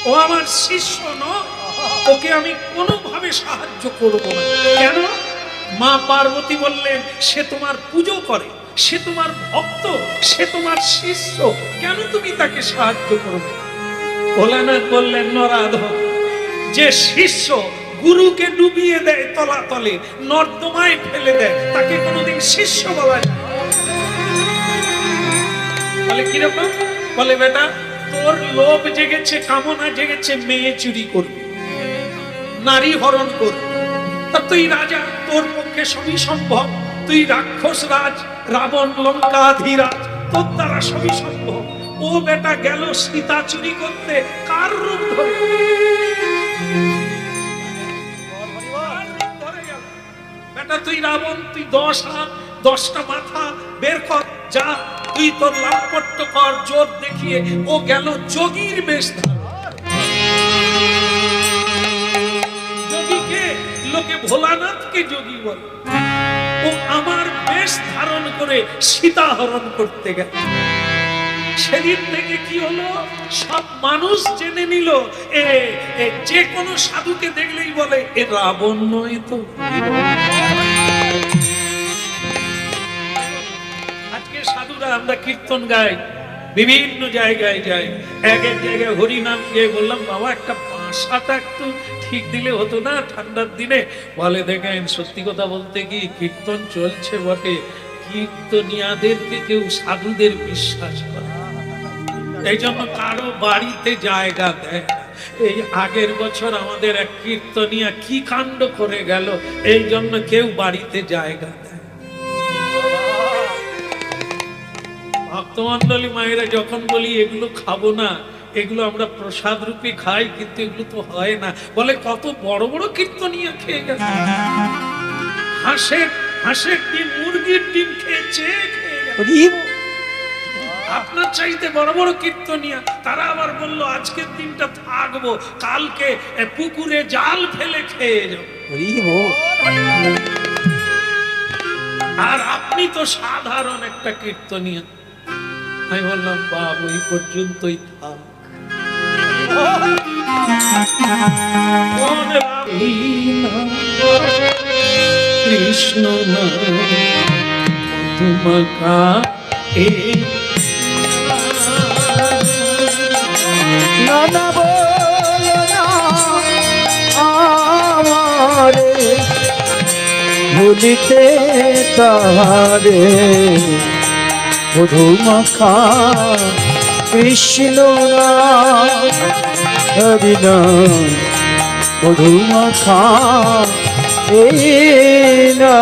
ও আমার শিষ্য নয়, ওকে আমি কোনোভাবে সাহায্য করব না। কেন? মা পার্বতী বললেন সে তোমার পুজো করে, সে তোমার ভক্ত, সে তোমার শিষ্য, কেন তুমি তাকে সাহায্য করবে? ভোলানাথ বললেন, নরাধম, যে শিষ্য গুরুকে ডুবিয়ে দেয় তলাতলে, নর্দমায় ফেলে দেয়, তাকে কোনোদিন শিষ্য বলা যায়? বলে কিরকম? বলে বেটা, তোর লোভ জেগেছে, কামনা জেগেছে, মেয়ে চুরি করবি, নারী হরণ করবি, তা তুই রাজা, তোর পক্ষে সবই সম্ভব। তুই রাক্ষস রাজ, রাবণ লঙ্কাধিরাজ, তোর দ্বারা সবই সম্ভব। ও বেটা গেল সীতা চুরি করতে, কার রূপ ধরে? বেটা তুই রাবণ, তুই 10 হাত 10টা মাথা বের কর, যা তুই তোর লাম্পট্য কর জোর দেখিয়ে। ও গেল যোগীর বেশ ধারণ। যোগীকে লোকে ভোলানাথকে যোগী বলে। ও আমার বেশ ধারণ করে সীতা হরণ করতে গেল। সেদিন থেকে কি হলো? সব মানুষ জেনে নিল, যে কোনো সাধুকে দেখলেই বলে এ রাবণ নয় তো। আজকে সাধুরা আমরা কীর্তন গাই, বিভিন্ন জায়গায় যাই, এক এক জায়গায় হরিনাম গিয়ে বললাম বাবা একটা বাসাটা একটু ঠিক দিলে হতো না ঠান্ডার দিনে? বলে দেখেন সত্যি কথা বলতে কি, কীর্তন চলছে বটে, কীর্তনিয়াদেরকে কেউ সাধুদের বিশ্বাস করে, এই জন্য কারো বাড়িতে জায়গা দেয়। এই আগের বছর আমাদের এক কীর্তনিয়া কি কাণ্ড করে গেল, এই জন্য কেউ বাড়িতে জায়গা দেয়। ভক্তমণ্ডলী মায়েরা যখন বলি এগুলো খাবো না, এগুলো আমরা প্রসাদ রূপে খাই, কিন্তু এগুলো তো হয় না, বলে কত বড় বড় কীর্তনিয়া খেয়ে গেছে, হাঁসের ডিম, মুরগির ডিম খেয়েছে, আপনার চাইতে বড় বড় কীর্তনিয়া। তারা আবার বললো আজকের দিনটা থাকবো, কালকে পুকুরে জাল ফেলে খেয়ে যাবো। আর আপনি তো সাধারণ একটা কীর্তনিয়া। আমি বললাম বাবু এই পর্যন্তই থাক। কৃষ্ণ মধুমাখা নানা বলো না আমারে ভুলিতে তাহারে মধুমাখা কৃষ্ণ হরি নাম মধুমাখা এই না